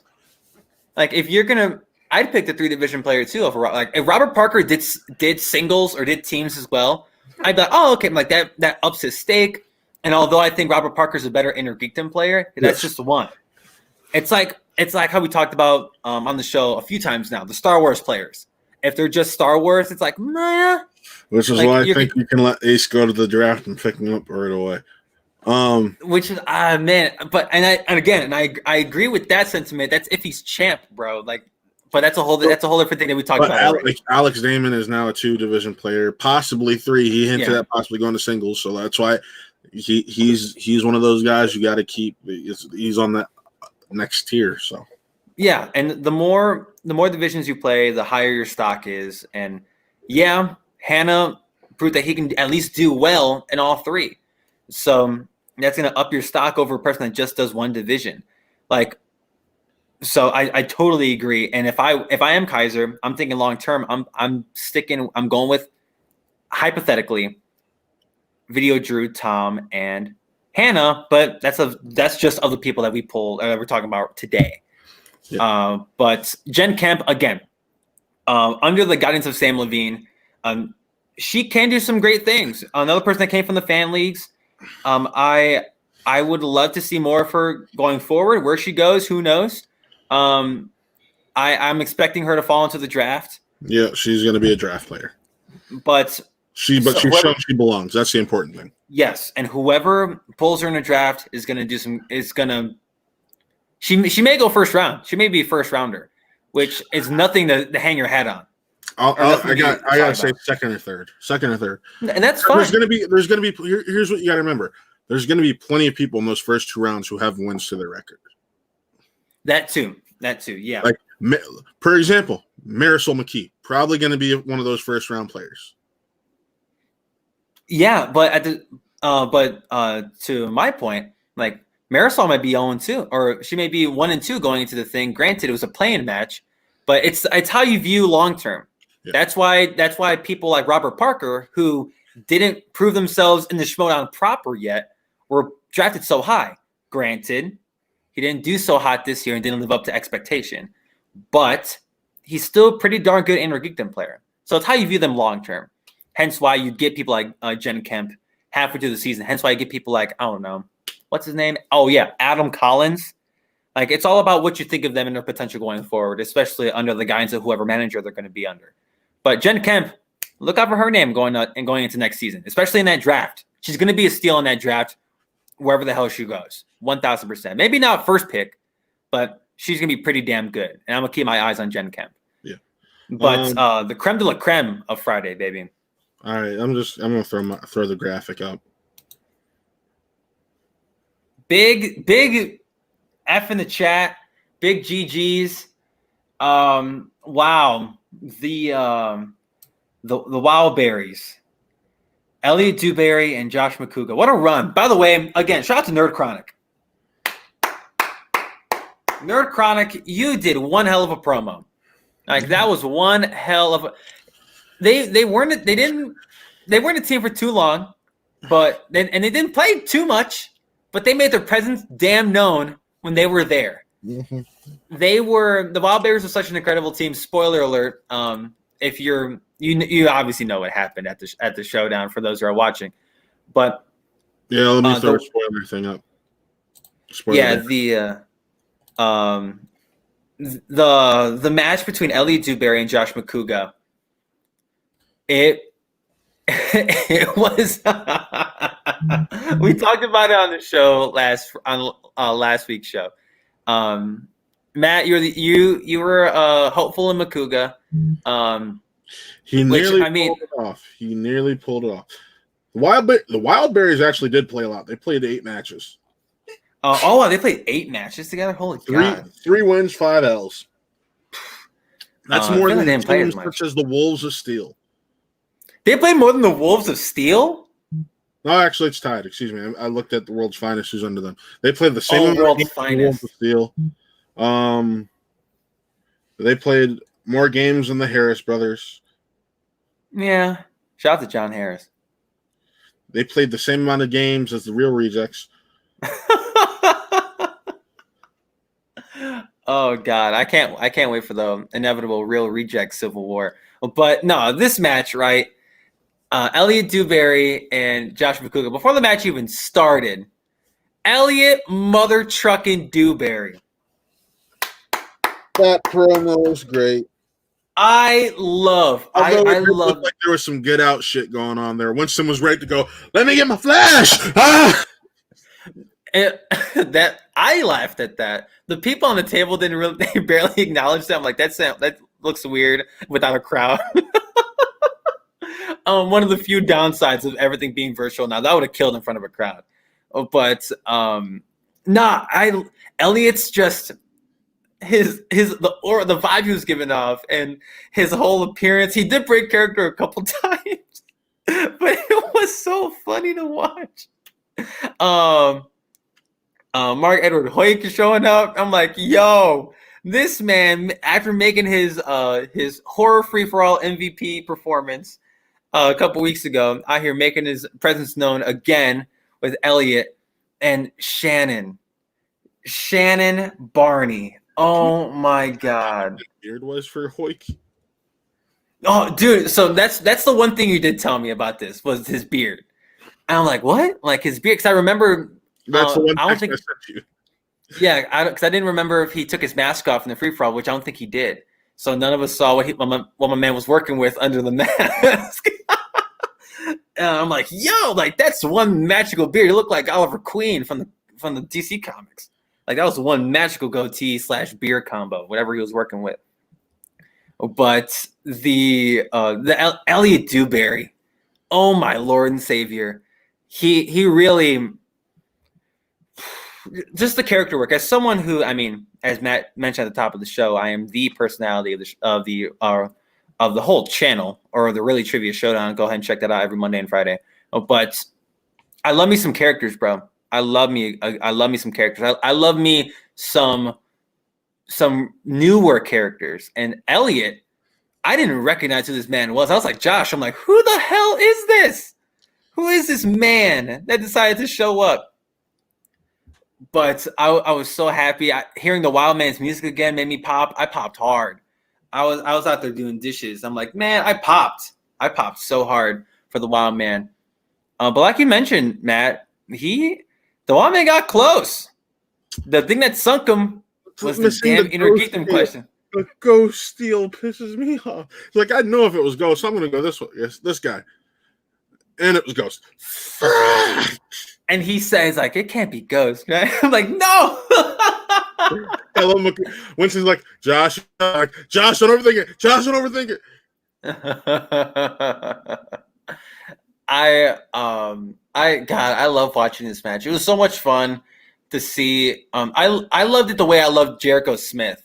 Like if you're gonna, I'd pick the 3-division player too. If Robert Parker did singles or did teams as well, I'd be like, oh, okay, like that ups his stake. And although I think Robert Parker's a better inner geekdom player, that's just one. It's like how we talked about on the show a few times now, the Star Wars players. If they're just Star Wars, it's like, nah. Which is why I think you can let Ace go to the draft and pick him up right away. Which is man, but I agree with that sentiment. That's if he's champ, bro. Like, but that's a whole different thing that we talked about. Alex Damon is now a 2-division player, possibly 3. He hinted at possibly going to singles, so that's why he's one of those guys you got to keep. He's on that next tier. So yeah, and the more divisions you play, the higher your stock is. And yeah, Hanna proved that he can at least do well in all 3. So that's going to up your stock over a person that just does one division. Like, so I totally agree. And if I am Kaiser, I'm thinking long term. I'm going with, hypothetically, Video Drew, Tom, and Hanna. But that's just of the people that we're talking about today. Yeah. But Jen Kemp, again, under the guidance of Sam Levine, she can do some great things. Another person that came from the fan leagues. I would love to see more of her going forward. Where she goes, who knows? I'm expecting her to fall into the draft. Yeah, she's going to be a draft player. But she's shown she belongs. That's the important thing. Yes, and whoever pulls her in a draft is going to do some. She may go first round. She may be a first rounder, which is nothing to hang your hat on. I gotta say second or third, and that's fine. There's gonna be. Here's what you gotta remember. There's gonna be plenty of people in those first 2 rounds who have wins to their record. That too, yeah. Like, for example, Marisol McKee, probably gonna be one of those first round players. Yeah, but to my point, like Marisol might be 0-2, or she may be 1-2 going into the thing. Granted, it was a play-in match, but it's how you view long term. Yeah. That's why people like Robert Parker, who didn't prove themselves in the Schmodown proper yet, were drafted so high. Granted, he didn't do so hot this year and didn't live up to expectation. but he's still a pretty darn good Inter-Geekdom player. So it's how you view them long term. Hence why you get people like Jen Kemp halfway through the season. Hence why you get people like, I don't know, what's his name? Oh, yeah, Adam Collins. Like, it's all about what you think of them and their potential going forward, especially under the guidance of whoever manager they're going to be under. But Jen Kemp, look out for her name going into next season, especially in that draft. She's going to be a steal in that draft wherever the hell she goes, 1,000%. Maybe not first pick, but she's going to be pretty damn good. And I'm going to keep my eyes on Jen Kemp. Yeah. But the creme de la creme of Friday, baby. All right, I'm going to throw the graphic up. Big F in the chat. Big GGs. Wow. The Wildberries. Elliot Dewberry and Josh McCouga. What a run. By the way, again, shout out to Nerd Chronic. Nerd Chronic, you did one hell of a promo. Like, that was one hell of a they weren't a team for too long, but they didn't play too much, but they made their presence damn known when they were there. Mm-hmm. The Wildberries were such an incredible team. Spoiler alert. If you obviously know what happened at the showdown for those who are watching, but yeah, let me throw a spoiler thing up. The match between Elliot Dewberry and Josh McCouga, it was we talked about it on the show last week's show. Matt, you were hopeful in McCouga. He nearly pulled it off. The Wildberries actually did play a lot. They played 8 matches. They played 8 matches together. Holy God! 3 wins, 5 L's. That's more than teams such as the Wolves of Steel. They played more than the Wolves of Steel? No, actually, it's tied. Excuse me. I looked at the World's Finest, who's under them. They played the same World's Finest. Wolves of Steel. They played more games than the Harris brothers. Yeah. Shout out to John Harris. They played the same amount of games as the Real Rejects. Oh God, I can't wait for the inevitable Real Reject Civil War. But no, this match, right? Elliot Dewberry and Josh McCouga. Before the match even started, Elliot mother trucking Dewberry. That promo was great. I love. Like there was some get out shit going on there. Winston was ready to go. Let me get my flash. Ah! That I laughed at that. The people on the table they barely acknowledged that. I'm like, that looks weird without a crowd. One of the few downsides of everything being virtual now, that would have killed in front of a crowd. But Elliot's just the vibe he was giving off and his whole appearance. He did break character a couple times, but it was so funny to watch. Mark Edward Hoyk is showing up. I'm like, yo, this man, after making his horror free-for-all MVP performance a couple weeks ago, out here making his presence known again with Elliot and Shannon Barney. Oh my God. The beard was for Hoyk. Oh, dude. So that's the one thing you did tell me about this was his beard. And I'm like, what? Like his beard? Because I remember. That's the one I sent you. Yeah, because I didn't remember if he took his mask off in the free for all, which I don't think he did. So none of us saw what my man was working with under the mask. And I'm like, yo, like that's one magical beard. He looked like Oliver Queen from the DC comics. Like that was one magical goatee / beard combo, whatever he was working with. But the Elliot Dewberry, oh my Lord and Savior, he really. Just the character work. As someone who, I mean, as Matt mentioned at the top of the show, I am the personality of the whole channel or the Really Trivia Showdown. Go ahead and check that out every Monday and Friday. But I love me some characters, bro. I love me some characters. I love me some newer characters. And Elliot, I didn't recognize who this man was. I was like, Josh, I'm like, who the hell is this? Who is this man that decided to show up? But I was so happy. Hearing the Wild Man's music again made me pop. I popped hard. I was out there doing dishes. I'm like, man, I popped so hard for the Wild Man. But like you mentioned, Matt, the Wild Man got close. The thing that sunk him was the damn Inner Geekdom question. The ghost steal pisses me off. It's like, I know if it was Ghost, I'm going to go this way. Yes, this guy. And it was Ghost. And he says, like, it can't be Ghost, right? I'm like, no. I love Winston's like, Josh, don't overthink it. Josh, don't overthink it. I love watching this match. It was so much fun to see. I loved it the way I loved Jericho Smith.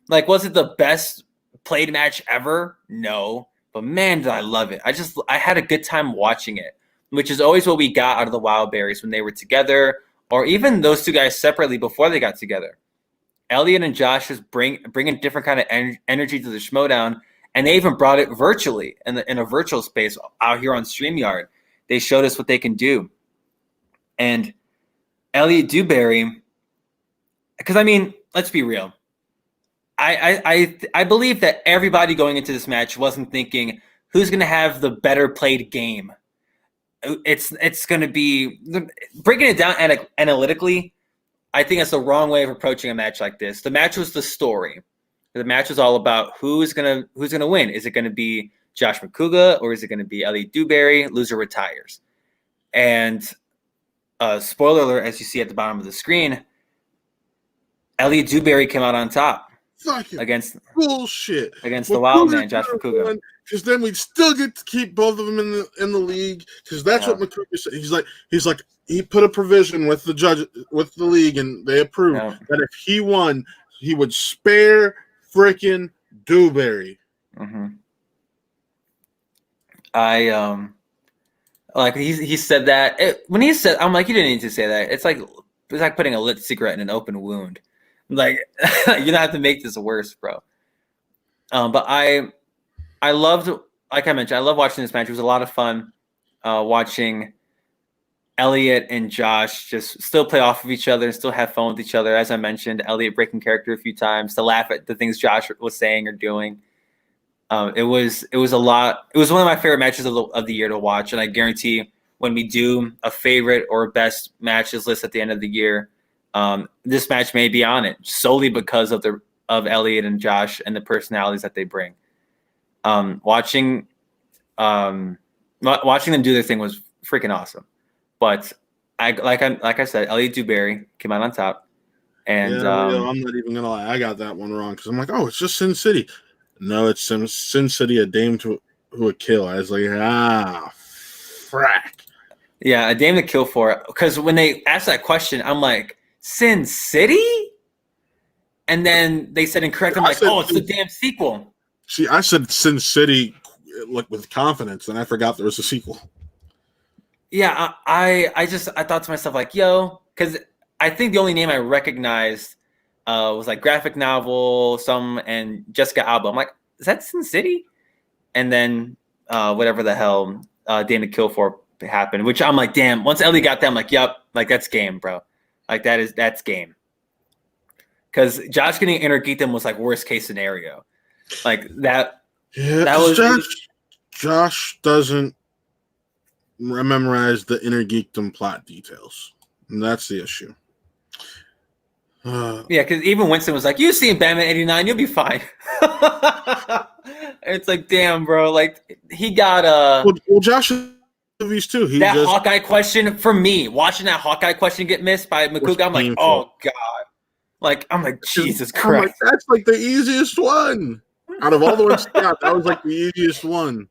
Like, was it the best played match ever? No. But man, did I love it. I had a good time watching it, which is always what we got out of the Wildberries when they were together, or even those two guys separately before they got together. Elliot and Josh just bringing different kind of energy to the Schmodown, and they even brought it virtually in a virtual space out here on StreamYard. They showed us what they can do. And Elliot Dewberry, because, I mean, let's be real. I believe that everybody going into this match wasn't thinking who's going to have the better played game. It's going to be breaking it down analytically. I think that's the wrong way of approaching a match like this. The match was the story. The match was all about who's gonna win. Is it going to be Josh McCouga or is it going to be Elliot Dewberry? Loser retires. And spoiler alert, as you see at the bottom of the screen, Elliot Dewberry came out on top. Against bullshit against the Wild Man, Josh McCouga. Because then we'd still get to keep both of them in the league. Because that's what McCouga said. He's like he put a provision with the judge with the league, and they approved that if he won, he would spare freaking Dewberry. Mm-hmm. Like he said that when he said, I'm like, you didn't need to say that. It's like putting a lit cigarette in an open wound. Like, you don't have to make this worse, bro. But I loved, like I mentioned, I love watching this match. It was a lot of fun watching Elliot and Josh just still play off of each other and still have fun with each other. As I mentioned, Elliot breaking character a few times to laugh at the things Josh was saying or doing. It was a lot. It was one of my favorite matches of the year to watch, and I guarantee when we do a favorite or best matches list at the end of the year, this match may be on it solely because of Elliot and Josh and the personalities that they bring. Watching them do their thing was freaking awesome. But like I said, Elliot Dewberry came out on top. And I'm not even gonna lie, I got that one wrong because I'm like, oh, it's just Sin City. No, it's Sin City, a dame who would kill. I was like, frack. Yeah, a dame to kill for. Because when they asked that question, I'm like, Sin City? And then they said incorrect. I'm like, it's the damn sequel. See, I said Sin City like with confidence, and I forgot there was a sequel. Yeah, I thought to myself, like, yo, because I think the only name I recognized was like graphic novel, and Jessica Alba. I'm like, is that Sin City? And then whatever the hell Dame to Kill for happened, which I'm like, damn. Once Ellie got that, I'm like, yep, like that's game, bro. Like that's game. Because Josh getting Inner Geekdom was like worst case scenario. Like that. Yeah, that was Josh doesn't memorize the Inner Geekdom plot details. And that's the issue. Yeah, because even Winston was like, "You seen Batman '89, you'll be fine." It's like, damn, bro. Like he got Well, Josh movies too. Hawkeye question for me. Watching that Hawkeye question get missed by McCouga, I'm like, oh god. Like I'm like, Jesus Christ. Like, that's like the easiest one out of all the ones. Yeah, that was like the easiest one.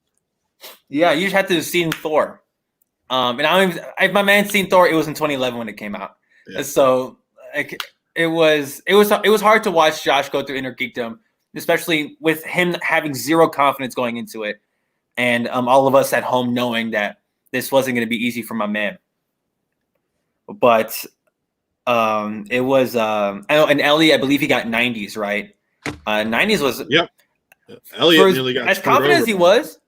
Yeah, you just had to have seen Thor. And I don't even. If my man seen Thor, it was in 2011 when it came out. Yeah. So like. It was hard to watch Josh go through Inner Geekdom, especially with him having zero confidence going into it, and all of us at home knowing that this wasn't going to be easy for my man. But it was and Ellie, I believe he got 90s right. 90s was Elliot nearly got as confident as he was.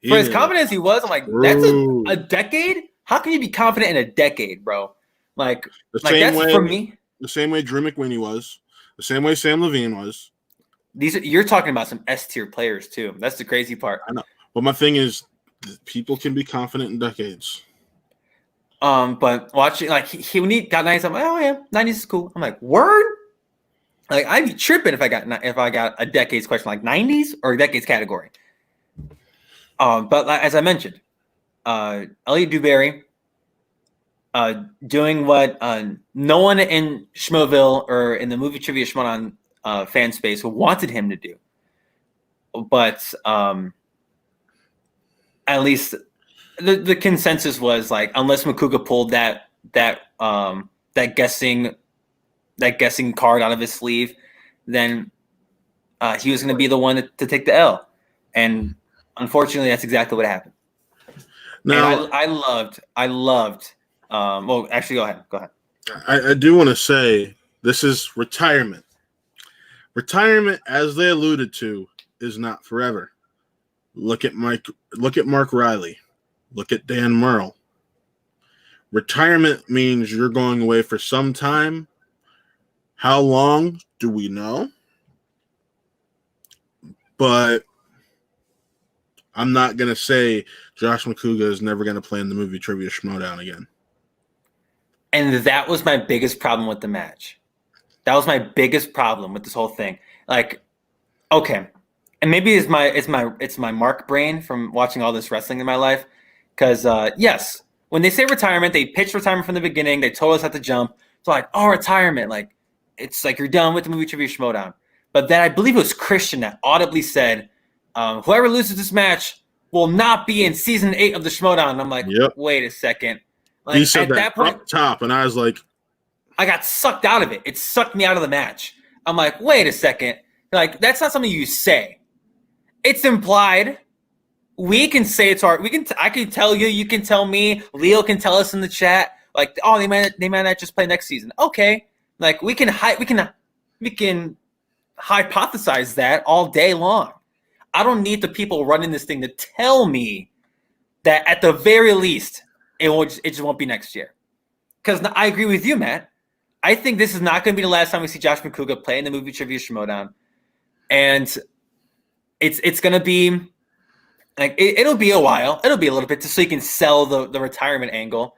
I'm like, that's a decade. How can you be confident in a decade, bro? Like the like same that's way for me. the same way Drew McWinney was, the same way Sam Levine was. You're talking about some S tier players too. That's the crazy part. I know, but my thing is, people can be confident in decades. But watching like he when he got 90s, I'm like, oh yeah, 90s is cool. I'm like, word. Like I'd be tripping if I got a decades question like 90s or decades category. But as I mentioned, Elliot Dewberry, doing what no one in Schmoville or in the movie Trivia Schmodown fan space wanted him to do. But at least the consensus was like, unless Makuga pulled that guessing card out of his sleeve, then he was going to be the one to take the L. And unfortunately, that's exactly what happened. Now, and I loved. Well, actually, go ahead. I do want to say this is retirement. Retirement, as they alluded to, is not forever. Look at Mark Riley. Look at Dan Murrell. Retirement means you're going away for some time. How long do we know? But I'm not going to say Josh Makuga is never going to play in the movie Trivia Schmodown again. And that was my biggest problem with the match. That was my biggest problem with this whole thing. Like, okay, and maybe it's my Mark brain from watching all this wrestling in my life. Because yes, when they say retirement, they pitch retirement from the beginning. They told us at the jump. It's like, oh, retirement. Like, it's like you're done with the movie Trivia Schmodown. But then I believe it was Christian that audibly said, whoever loses this match will not be in season 8 of the Schmodown. And I'm like, yep. Wait a second. Like, he said that point, up top, and I was like, I got sucked out of it. It sucked me out of the match. I'm like, wait a second. Like, that's not something you say. It's implied. We can say it's hard. I can tell you. You can tell me. Leo can tell us in the chat. Like, oh, they might not just play next season. Okay. Like, we can hypothesize that all day long. I don't need the people running this thing to tell me that at the very least it just won't be next year. Because I agree with you, Matt. I think this is not going to be the last time we see Josh Makuga play in the movie Trivia Schmodown. And it's going to be like it'll be a while. It'll be a little bit just so you can sell the retirement angle.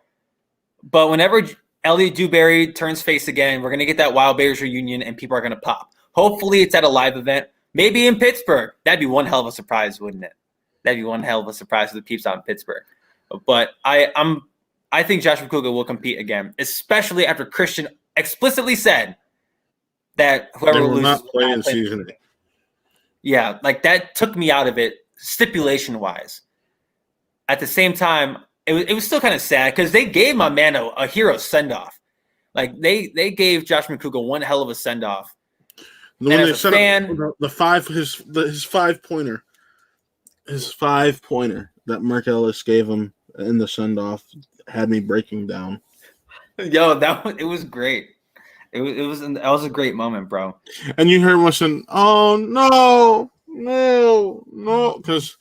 But whenever Elliot Dewberry turns face again, we're going to get that Wildberries reunion and people are going to pop. Hopefully it's at a live event. Maybe in Pittsburgh. That'd be one hell of a surprise, wouldn't it? That'd be one hell of a surprise for the peeps out in Pittsburgh. But I think Josh Makuga will compete again, especially after Christian explicitly said that whoever loses not play in season 8. Yeah, like that took me out of it stipulation wise. At the same time, it was still kind of sad because they gave my man a hero send off. Like they gave Josh Makuga one hell of a send off. When they sent his 5-pointer that Mark Ellis gave him in the send off had me breaking down. Yo, it was great. That was a great moment, bro. And you heard Weston, oh no, because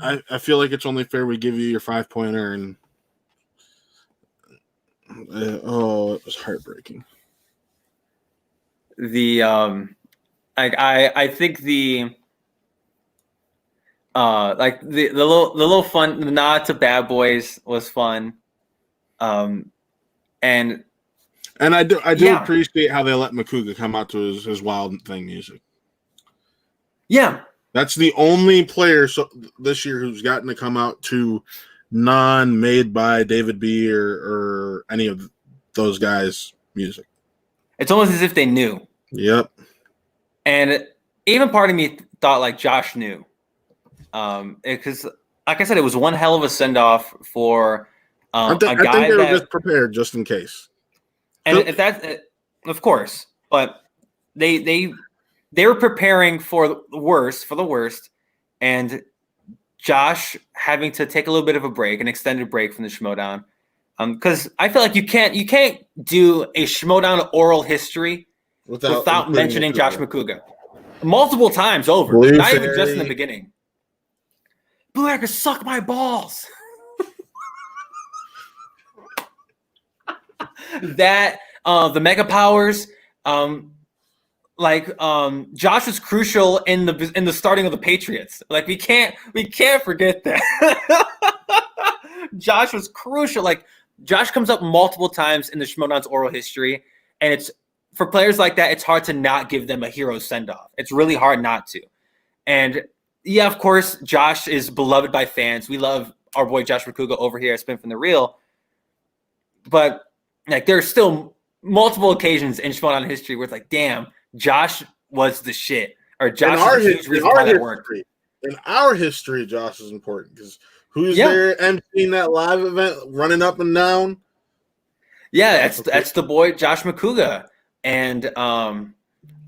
I feel like it's only fair we give you your 5-pointer, and it was heartbreaking. I think the little fun, the nod to Bad Boys was fun. And I do appreciate how they let Makuga come out to his Wild Thing music. Yeah. That's the only player this year who's gotten to come out to non-made by David B or any of those guys' music. It's almost as if they knew. Yep. And even part of me thought like Josh knew. Because like I said, it was one hell of a send-off for I think they were just prepared just in case. And if that, of course, but they were preparing for the worst, and Josh having to take a little bit of a break, an extended break from the Schmodown, because I feel like you can't do a Schmodown oral history without mentioning Josh Makuga multiple times over, not even just in the beginning. Blue Hacker, suck my balls. that the Mega Powers, Josh was crucial in the starting of the Patriots. Like we can't forget that. Josh was crucial. Like Josh comes up multiple times in the Schmodown's oral history, and it's for players like that, it's hard to not give them a hero send-off. It's really hard not to. And yeah, of course, Josh is beloved by fans. We love our boy Josh Makuga over here at Spin from the Real. But like there's still multiple occasions in Schmodown history where it's like, damn, Josh was the shit. Or Josh is a huge reason why that worked. In our history, Josh is important because who's there emceeing that live event, running up and down? Yeah, that's the boy Josh Makuga. And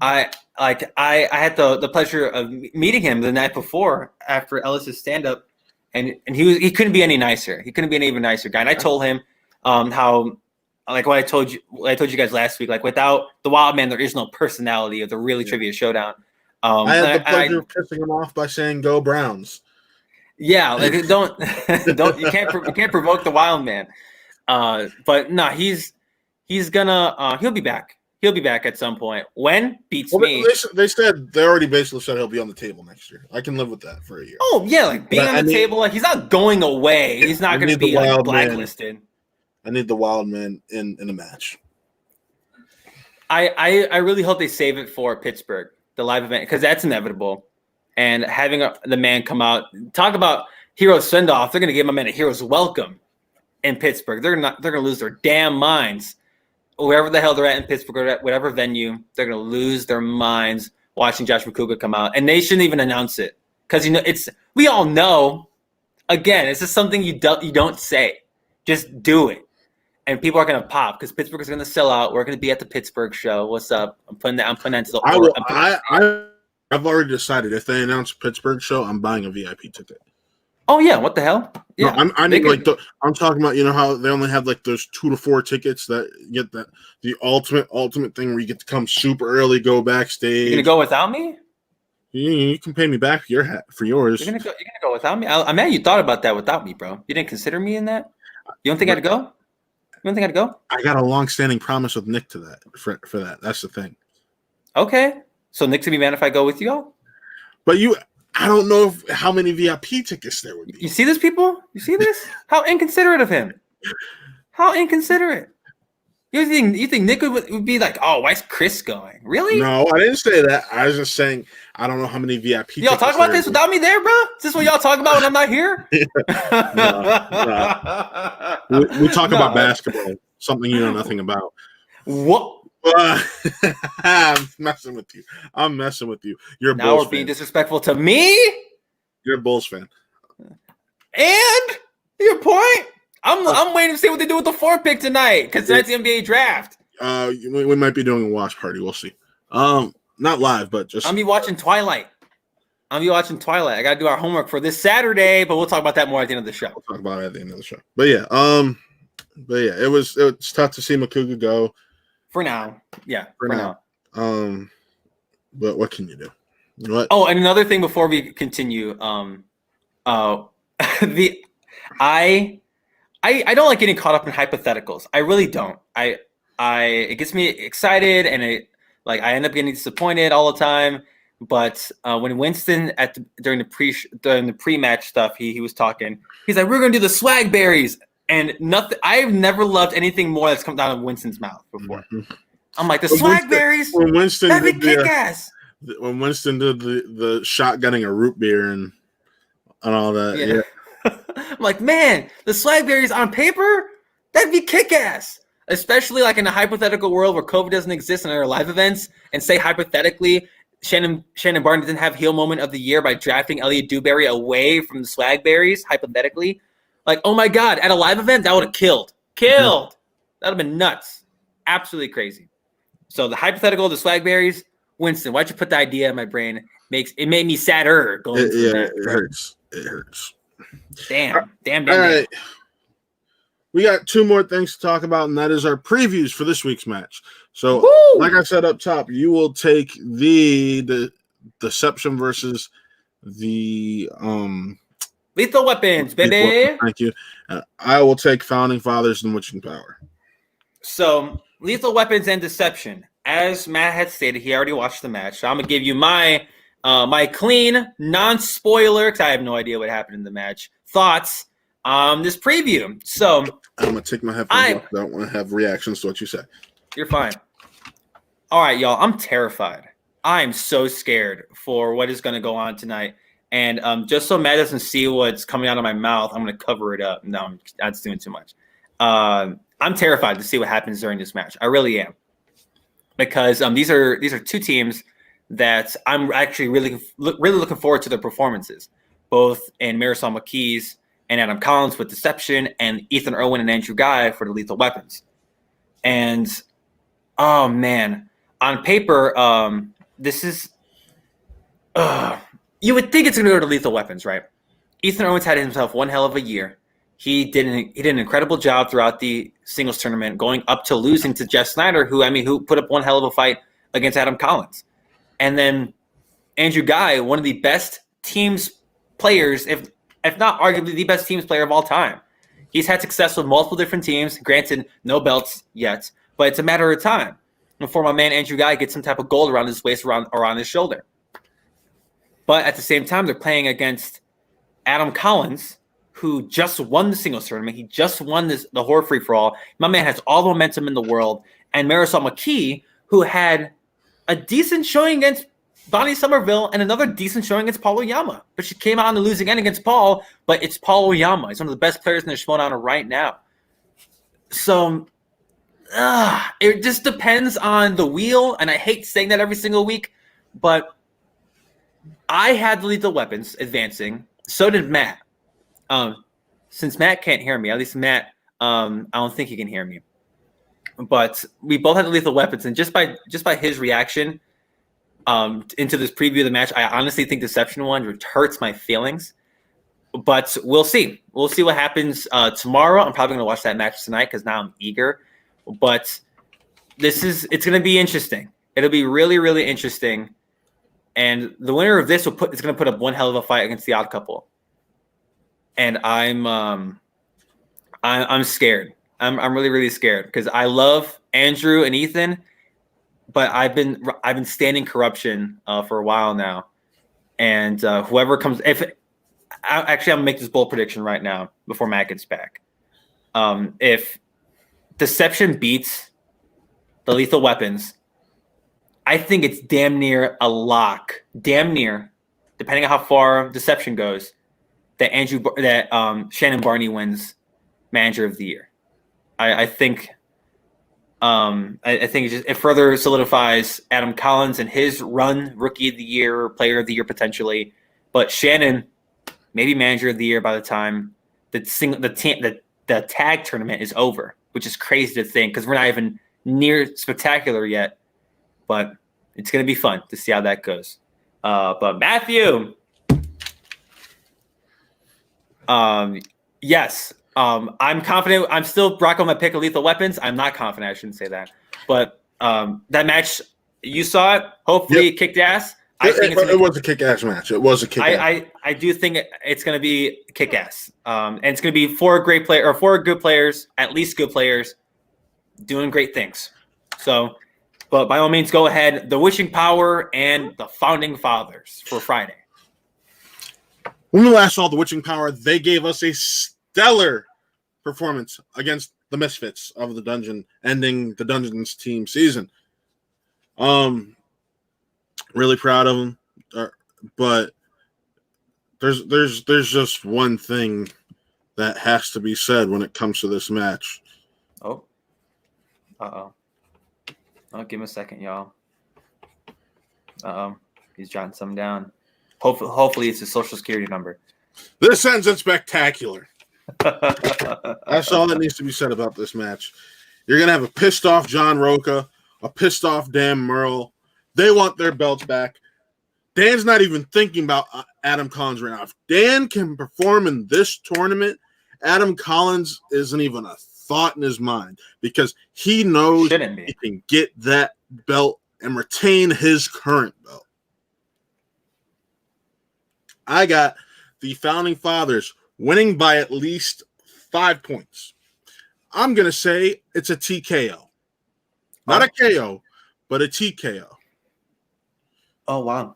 I had the pleasure of meeting him the night before after Ellis's stand-up, and he couldn't be any nicer. He couldn't be an even nicer guy. And I told him how, like what I told you guys last week, like without the Wild Man, there is no personality of the Really Trivia Showdown. I had the pleasure of pissing him off by saying "Go Browns." Yeah, like don't you can't provoke the Wild Man. But no, he's gonna he'll be back. He'll be back at some point. When? Beats me. They already basically said he'll be on the table next year. I can live with that for a year. Oh yeah, like being on the table, like he's not going away. He's not going to be like blacklisted. I need the Wild Man in a match. I really hope they save it for Pittsburgh, the live event, because that's inevitable. And having the man come out, talk about hero send off. They're going to give my man a hero's welcome in Pittsburgh. They're going to lose their damn minds. Wherever the hell they're at in Pittsburgh or at whatever venue, they're going to lose their minds watching Josh Makuga come out. And they shouldn't even announce it because, we all know, again, it's just something you don't say. Just do it. And people are going to pop because Pittsburgh is going to sell out. We're going to be at the Pittsburgh show. What's up? I'm putting that into the I've already decided if they announce Pittsburgh show, I'm buying a VIP ticket. Oh yeah, what the hell? Yeah, no, I'm talking about how they only have like those 2 to 4 tickets that get the ultimate thing where you get to come super early, go backstage. You gonna go without me? You can pay me back for yours. You're gonna go without me? I'm mad you thought about that without me, bro. You didn't consider me in that? You don't think I'd go? You don't think I'd go? I got a long-standing promise with Nick to that for that. That's the thing. Okay, so Nick's gonna be mad if I go with you all? But I don't know how many VIP tickets there would be. You see this, people? You see this? How inconsiderate of him. How inconsiderate. You think Nick would be like, oh, why's Chris going? Really? No, I didn't say that. I was just saying I don't know how many VIP tickets. Y'all talk about this without me there, bro? Is this what y'all talk about when I'm not here? No. We talk about basketball, something you know nothing about. What? I'm messing with you. You're a Bulls fan. Now we're being disrespectful to me? You're a Bulls fan. And your point? I'm waiting to see what they do with the 4 pick tonight because that's the NBA draft. We might be doing a watch party. We'll see. Not live, but just I'll be watching Twilight. I got to do our homework for this Saturday, but we'll talk about that more at the end of the show. We'll talk about it at the end of the show. But yeah, it was tough to see Makuga go. For now, yeah. For now. But what can you do? What? Oh, and another thing before we continue, I don't like getting caught up in hypotheticals. I really don't. It gets me excited, and I end up getting disappointed all the time. But when Winston during the pre-match stuff, he was talking. He's like, "We're gonna do the Swagberries." And nothing. I've never loved anything more that's come out of Winston's mouth before. Mm-hmm. I'm like the Swagberries. That'd be kick ass. When Winston did the shotgunning a root beer and all that, yeah. I'm like, man, the Swagberries on paper, that'd be kick ass. Especially like in a hypothetical world where COVID doesn't exist in our live events, and say hypothetically, Shannon Barton didn't have heel moment of the year by drafting Elliot Dewberry away from the Swagberries, hypothetically. Like, oh my God, at a live event, that would have killed. Mm-hmm. That would have been nuts. Absolutely crazy. So the hypothetical, the Swagberries, Winston, why'd you put the idea in my brain? It made me sadder going through that. It hurts. It hurts. Damn. All right. We got 2 more things to talk about, and that is our previews for this week's match. So, like I said up top, you will take the Deception versus the Lethal Weapons, baby. Thank you. I will take Founding Fathers and Witching Power. So, Lethal Weapons and Deception. As Matt had stated, he already watched the match. So I'm gonna give you my my clean, non-spoiler, because I have no idea what happened in the match, thoughts on this preview. So I'm gonna take my headphones off. I don't want to have reactions to what you say. You're fine. All right, y'all. I'm terrified. I'm so scared for what is going to go on tonight. And just so Matt doesn't see what's coming out of my mouth, I'm going to cover it up. No, that's doing too much. I'm terrified to see what happens during this match. I really am, because these are two teams that I'm actually really looking forward to their performances, both in Marisol McKee's and Adam Collins with Deception, and Ethan Irwin and Andrew Guy for the Lethal Weapons. And oh man, on paper, this is. You would think it's going to go to Lethal Weapons, right? Ethan Owens had himself one hell of a year. He did an incredible job throughout the singles tournament, going up to losing to Jeff Snyder, who put up one hell of a fight against Adam Collins. And then Andrew Guy, one of the best teams players, if not arguably the best teams player of all time. He's had success with multiple different teams. Granted, no belts yet, but it's a matter of time before my man Andrew Guy gets some type of gold around his waist or around his shoulder. But at the same time, they're playing against Adam Collins, who just won the singles tournament. He just won the horror free-for-all. My man has all the momentum in the world. And Marisol McKee, who had a decent showing against Bonnie Somerville and another decent showing against Paul Oyama. But she came out on the losing end against Paul, but it's Paul Oyama. He's one of the best players in the Schmodown right now. So it just depends on the wheel, and I hate saying that every single week, but I had the Lethal Weapons advancing. So did Matt. Since Matt can't hear me, at least Matt, I don't think he can hear me. But we both had the Lethal Weapons, and just by his reaction into this preview of the match, I honestly think Deception won, which hurts my feelings. But we'll see. We'll see what happens tomorrow. I'm probably going to watch that match tonight because now I'm eager. But it's going to be interesting. It'll be really, really interesting. And the winner of this is going to put up one hell of a fight against the Odd Couple. And I'm scared. I'm really, really scared because I love Andrew and Ethan, but I've been standing corruption for a while now. And whoever comes, I'm gonna make this bold prediction right now before Matt gets back. If Deception beats the Lethal Weapons, I think it's damn near a lock. Damn near, depending on how far Deception goes, that Shannon Barney wins Manager of the Year. I think it further solidifies Adam Collins and his run, Rookie of the Year, Player of the Year potentially, but Shannon maybe Manager of the Year by the time the tag tournament is over, which is crazy to think because we're not even near spectacular yet. But it's going to be fun to see how that goes. But Matthew, yes, I'm confident. I'm still rocking my pick of Lethal Weapons. I'm not confident. I shouldn't say that. But that match, you saw it. Hopefully, it kicked ass. It was a kick-ass match. It was a kick-ass. I do think it's going to be kick-ass. And it's going to be four good players, at least good players, doing great things. So, but by all means, go ahead. The Wishing Power and the Founding Fathers for Friday. When we last saw the Witching Power, they gave us a stellar performance against the Misfits of the Dungeon, ending the Dungeons team season. Really proud of them, but there's just one thing that has to be said when it comes to this match. Oh, give him a second, y'all. He's jotting some down. Hopefully it's his social security number. This ends in spectacular. That's all that needs to be said about this match. You're going to have a pissed off John Roca, a pissed off Dan Merle. They want their belts back. Dan's not even thinking about Adam Collins right now. If Dan can perform in this tournament, Adam Collins isn't even a thought in his mind because he knows he can get that belt and retain his current belt. I got the Founding Fathers winning by at least 5 points. I'm gonna say it's a TKO, not a KO, but a TKO. Oh wow.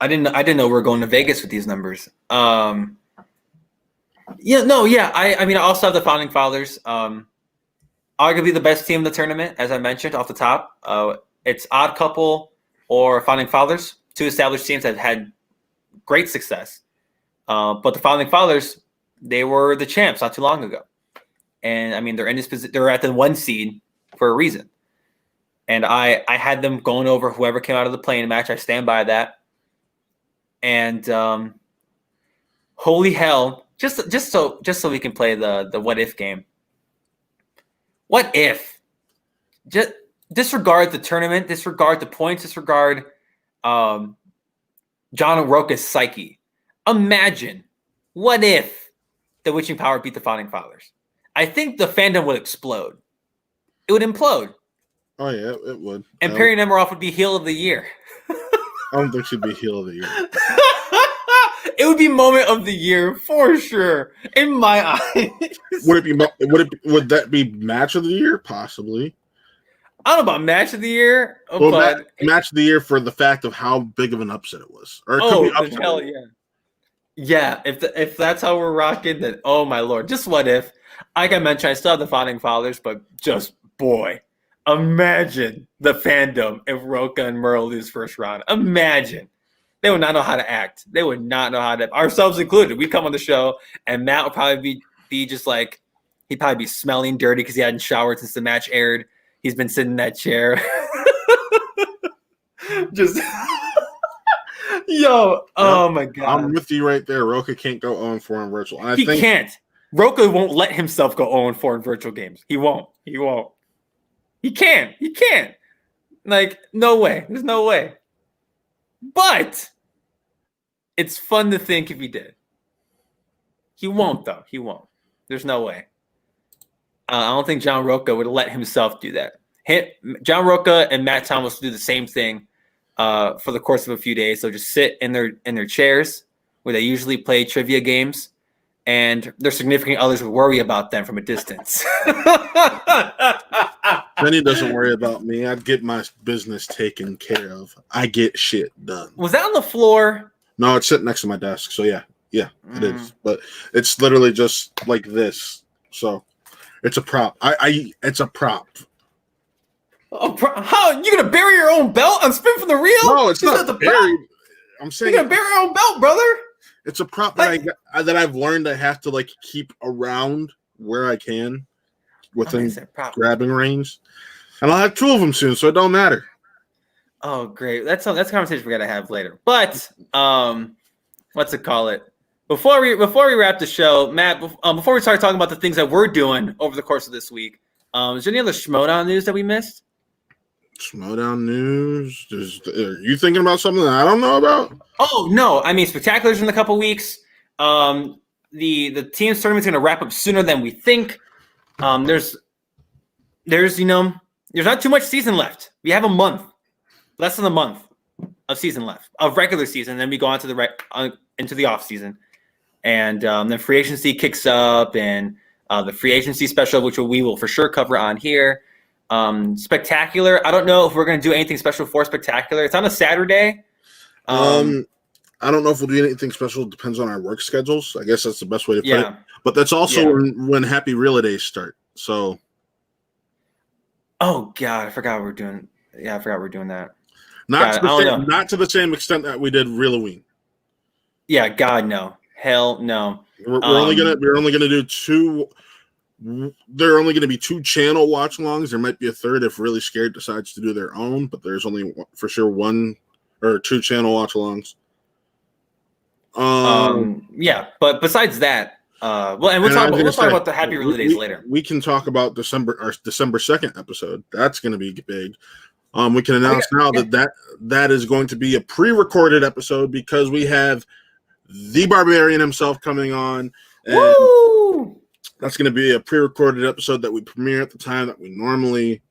I didn't know we were going to Vegas with these numbers. I mean, I also have the Founding Fathers. Arguably the best team in the tournament, as I mentioned off the top. It's Odd Couple or Founding Fathers, two established teams that had great success. But the Founding Fathers, they were the champs not too long ago, and I mean they're in this position. They're at the 1 seed for a reason. And I had them going over whoever came out of the play-in match. I stand by that. And holy hell, just so we can play the what if game. What if? Just disregard the tournament, disregard the points, disregard John Oroka's psyche. Imagine, what if the Witching Power beat the Founding Fathers? I think the fandom would explode. It would implode. Oh yeah, it would. And Perry Nemiroff would be heel of the year. I don't think she'd be heel of the year. It would be moment of the year for sure, in my eyes. Would that be match of the year? Possibly. I don't know about match of the year, well, but match of the year for the fact of how big of an upset it was. Or it could be upset. Hell yeah. Yeah, if that's how we're rocking, then oh my lord. Just what if? Like I mentioned, I still have the Founding Fathers, but just boy. Imagine the fandom if Roka and Merle lose first round. Imagine. They would not know how to act. They would not know how to, ourselves included. We come on the show, and Matt would probably be just like, he'd probably be smelling dirty because he hadn't showered since the match aired. He's been sitting in that chair. Just, yo, oh my God. I'm with you right there. Roka can't go 0-4 in virtual. He can't. Roka won't let himself go 0-4 in virtual games. He won't. He can't. Like, no way. There's no way. But it's fun to think if he did. He won't, though. He won't. There's no way. I don't think John Roka would let himself do that. John Roka and Matt Thomas do the same thing for the course of a few days. They'll just sit in their chairs where they usually play trivia games, and their significant others would worry about them from a distance. Benny doesn't worry about me. I'd get my business taken care of. I get shit done. Was that on the floor? No, it's sitting next to my desk. So yeah, it is. But it's literally just like this. So it's a prop. It's a prop. How you gonna bury your own belt on Spin from the Reel? No, it's not buried. I'm saying you're gonna bury your own belt, brother. It's a prop that I've learned I have to like keep around where I can within grabbing range, and I'll have 2 of them soon, so it don't matter. Oh, great! That's a conversation we gotta have later. But what's it call it? Before we wrap the show, Matt. Before we start talking about the things that we're doing over the course of this week, is there any other Schmodown news that we missed? Schmodown news? Are you thinking about something that I don't know about? Oh no! I mean, Spectacular's in a couple weeks. The team's tournament's going to wrap up sooner than we think. There's not too much season left. We have a month, less than a month of season left of regular season. Then we go on to into the off season, and then free agency kicks up, and the free agency special, which we will for sure cover on here. Spectacular. I don't know if we're going to do anything special for Spectacular. It's on a Saturday. I don't know if we'll do anything special. It depends on our work schedules. I guess that's the best way to put it. But that's also when Happy Relay Days start. So. Oh God, I forgot we're doing. Yeah, I forgot we're doing that. Not to the same extent that we did Reeloween. Yeah, God no, hell no. We're only gonna do 2. There are only going to be 2 channel watch-alongs. There might be a third if Really Scared decides to do their own, but there's only for sure 1 or 2 channel watch-alongs. But besides that, we'll talk about the Happy Relay Days later. We can talk about December 2nd episode. That's going to be big. We can announce that is going to be a pre-recorded episode because we have the Barbarian himself coming on. Woo! That's going to be a pre-recorded episode that we premiere at the time that we normally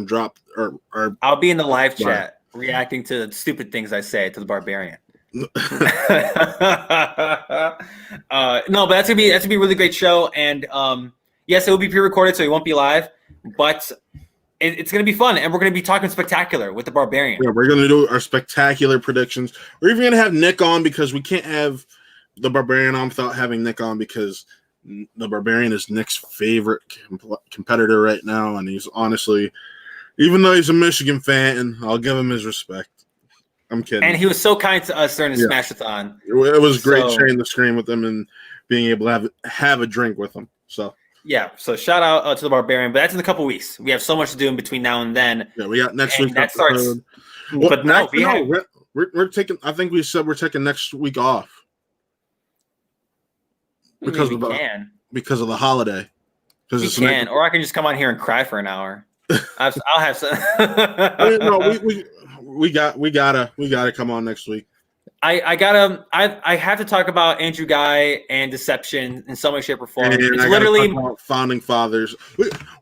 drop. Or I'll be in the live chat reacting to the stupid things I say to the Barbarian. No, but that's gonna be a really great show. And yes, it will be pre-recorded, so it won't be live, but it's gonna be fun. And we're gonna be talking spectacular with the Barbarian. Yeah, we're gonna do our spectacular predictions. We're even gonna have Nick on because we can't have the Barbarian on without having Nick on because the Barbarian is Nick's favorite competitor right now, and he's honestly, even though he's a Michigan fan, and I'll give him his respect. I'm kidding. And he was so kind to us during the Smash-a-thon. It was great sharing the screen with him and being able to have a drink with him. So yeah, so shout out to the Barbarian, but that's in a couple weeks. We have so much to do in between now and then. Yeah, we got next week. That starts. Well, but no, we're taking. I think we said we're taking next week off because of the holiday. We can, or I can just come on here and cry for an hour. I'll have some. We gotta come on next week. I have to talk about Andrew Guy and deception in some way, shape, or form. And it's literally founding fathers.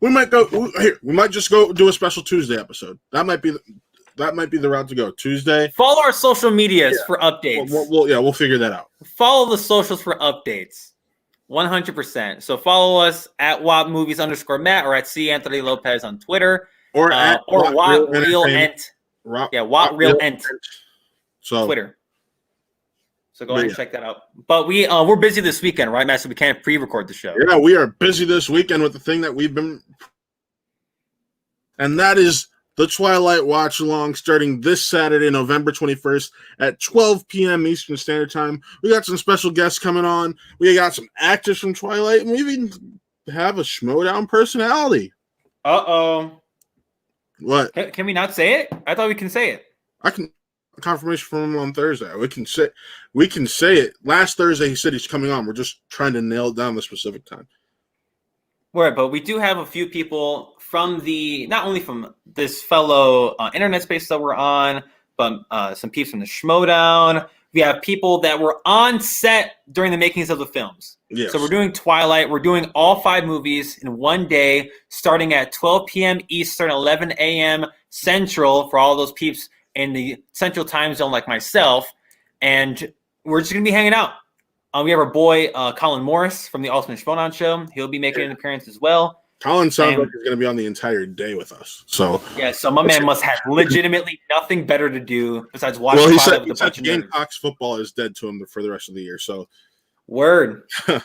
We might go here. We might just go do a special Tuesday episode. That might be the route to go. Tuesday. Follow our social medias for updates. We'll figure that out. Follow the socials for updates. 100%. So follow us at WAP_Movies_ or at C Anthony Lopez on Twitter or at WAP Real Ent. WAP Real Ent. So Twitter. So go ahead and check that out. But we're busy this weekend, right, Matt? So we can't pre-record the show. Yeah, we are busy this weekend with the thing that we've been, and that is the Twilight Watch Along starting this Saturday, November 21st at 12 p.m. Eastern Standard Time. We got some special guests coming on. We got some actors from Twilight, and we even have a Schmodown personality. Uh-oh. What? Can we not say it? I thought we can say it. I can. Confirmation from him on Thursday. We can say it. Last Thursday he said he's coming on. We're just trying to nail down the specific time. Right, but we do have a few people from not only from this fellow internet space that we're on, but some peeps from the Schmodown. We have people that were on set during the makings of the films. Yes. So we're doing Twilight. We're doing all 5 movies in one day, starting at 12 p.m. Eastern, 11 a.m. Central for all those peeps in the Central Time Zone like myself. And we're just going to be hanging out. We have our boy Colin Morris from the Ultimate Schmodown Show. He'll be making an appearance as well. Colin sounds like he's going to be on the entire day with us. So my man must have legitimately nothing better to do besides watch. Well, he said Gamecocks football is dead to him for the rest of the year. So word. But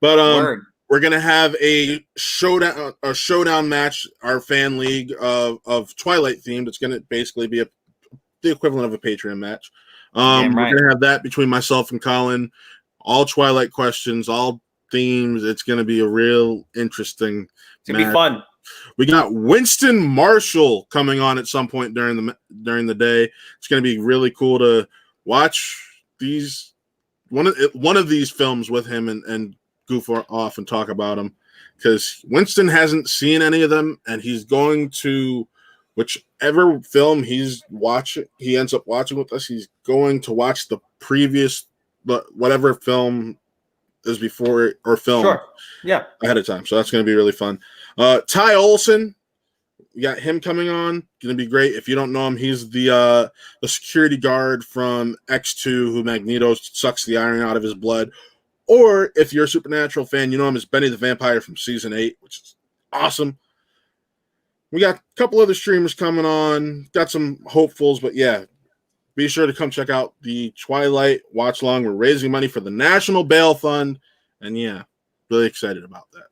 word. We're gonna have a showdown match, our fan league of Twilight themed. It's gonna basically be the equivalent of a Patreon match. We're gonna have that between myself and Colin. All Twilight questions, all themes. It's gonna be a real interesting. It's gonna be fun. We got Winston Marshall coming on at some point during the day. It's gonna be really cool to watch one of these films with him and goof off and talk about them, because Winston hasn't seen any of them, and he's going to whichever film he ends up watching with us. He's going to watch the previous, whatever film is before or film ahead of time. So that's going to be really fun. Ty Olson, we got him coming on. Going to be great. If you don't know him, he's the security guard from X2 who Magneto sucks the iron out of his blood. Or if you're a Supernatural fan, you know him as Benny the Vampire from season 8, which is awesome. We got a couple other streamers coming on. Got some hopefuls, but yeah, be sure to come check out the Twilight Watch Along. We're raising money for the National Bail Fund, and yeah, really excited about that.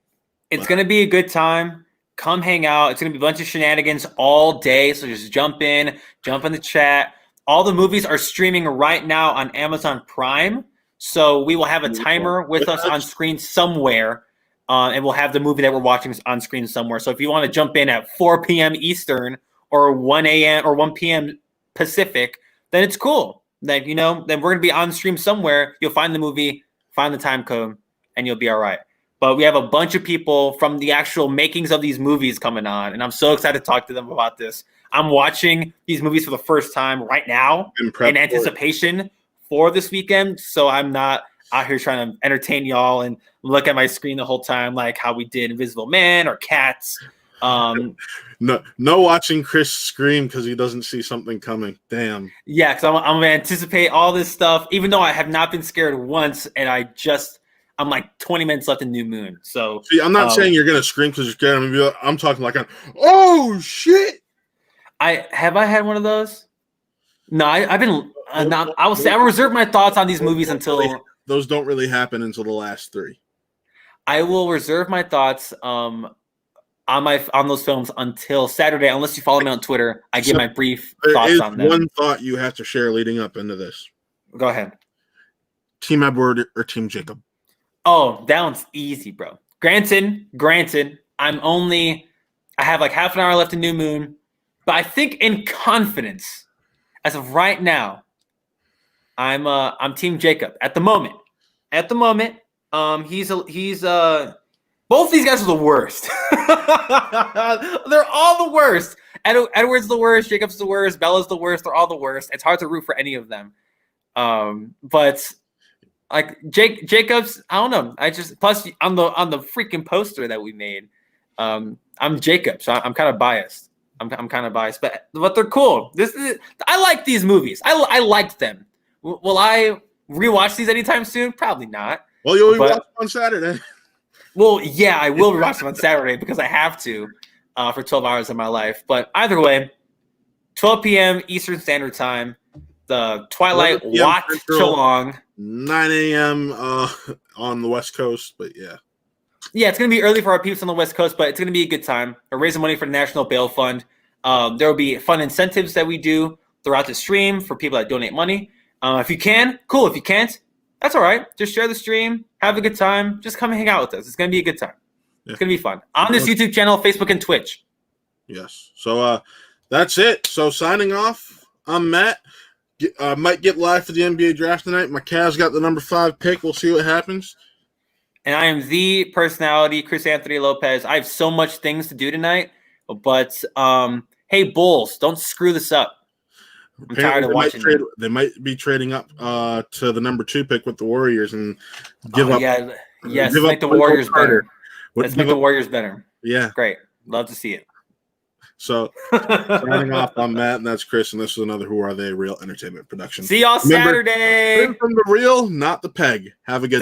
It's going to be a good time. Come hang out. It's going to be a bunch of shenanigans all day, so just jump in the chat. All the movies are streaming right now on Amazon Prime. So we will have a timer with us on screen somewhere, and we'll have the movie that we're watching on screen somewhere. So if you want to jump in at 4 p.m. Eastern or 1 a.m. or 1 p.m. Pacific, then it's cool. Then we're going to be on stream somewhere. You'll find the movie, find the time code, and you'll be all right. But we have a bunch of people from the actual makings of these movies coming on, and I'm so excited to talk to them about this. I'm watching these movies for the first time right now in anticipation for this weekend, so I'm not out here trying to entertain y'all and look at my screen the whole time like how we did Invisible Man or Cats No watching Chris scream because he doesn't see something coming. Damn. Yeah, because I'm gonna anticipate all this stuff, even though I have not been scared once, and I'm like 20 minutes left in New Moon. So see, I'm not saying you're gonna scream because you're scared. I'm talking like, oh shit. I had one of those. No, I've been. I will say I will reserve my thoughts on these movies until those don't really happen until the last 3. I will reserve my thoughts on those films until Saturday, unless you follow me on Twitter. I give my brief thoughts on them. There is one thought you have to share leading up into this. Go ahead. Team Edward or Team Jacob? Oh, that one's easy, bro. Granted, I have like half an hour left in New Moon, but I think in confidence, as of right now, I'm Team Jacob at the moment. He's both these guys are the worst. They're all the worst. Edward's the worst. Jacob's the worst. Bella's the worst. They're all the worst. It's hard to root for any of them. But like Jacob's, I don't know. Plus on the freaking poster that we made, I'm Jacob, so I'm kind of biased. I'm kind of biased, but they're cool. I like these movies. I liked them. Will I rewatch these anytime soon? Probably not. Well, you'll watch them on Saturday. Well, yeah, I will watch them on Saturday because I have to for 12 hours of my life. But either way, 12 p.m. Eastern Standard Time, the Twilight Watch Along. 9 a.m. On the West Coast, but yeah. Yeah, it's going to be early for our peeps on the West Coast, but it's going to be a good time. We're raising money for the National Bail Fund. There will be fun incentives that we do throughout the stream for people that donate money. If you can, cool. If you can't, that's all right. Just share the stream. Have a good time. Just come and hang out with us. It's going to be a good time. Yeah. It's going to be fun. On this YouTube channel, Facebook, and Twitch. Yes. So that's it. So signing off, I'm Matt. Might get live for the NBA draft tonight. My Cavs got the number 5 pick. We'll see what happens. And I am the personality, Chris Anthony Lopez. I have so much things to do tonight. But, hey, Bulls, don't screw this up. I'm tired of watching they might be trading up to the number 2 pick with the Warriors and give up. Yeah, yes, make the Warriors better. Let's make the Warriors better. Yeah. Great. Love to see it. So, signing off, I'm Matt, and that's Chris, and this is another Who Are They Real Entertainment production. See y'all Saturday. From the real, not the peg. Have a good night.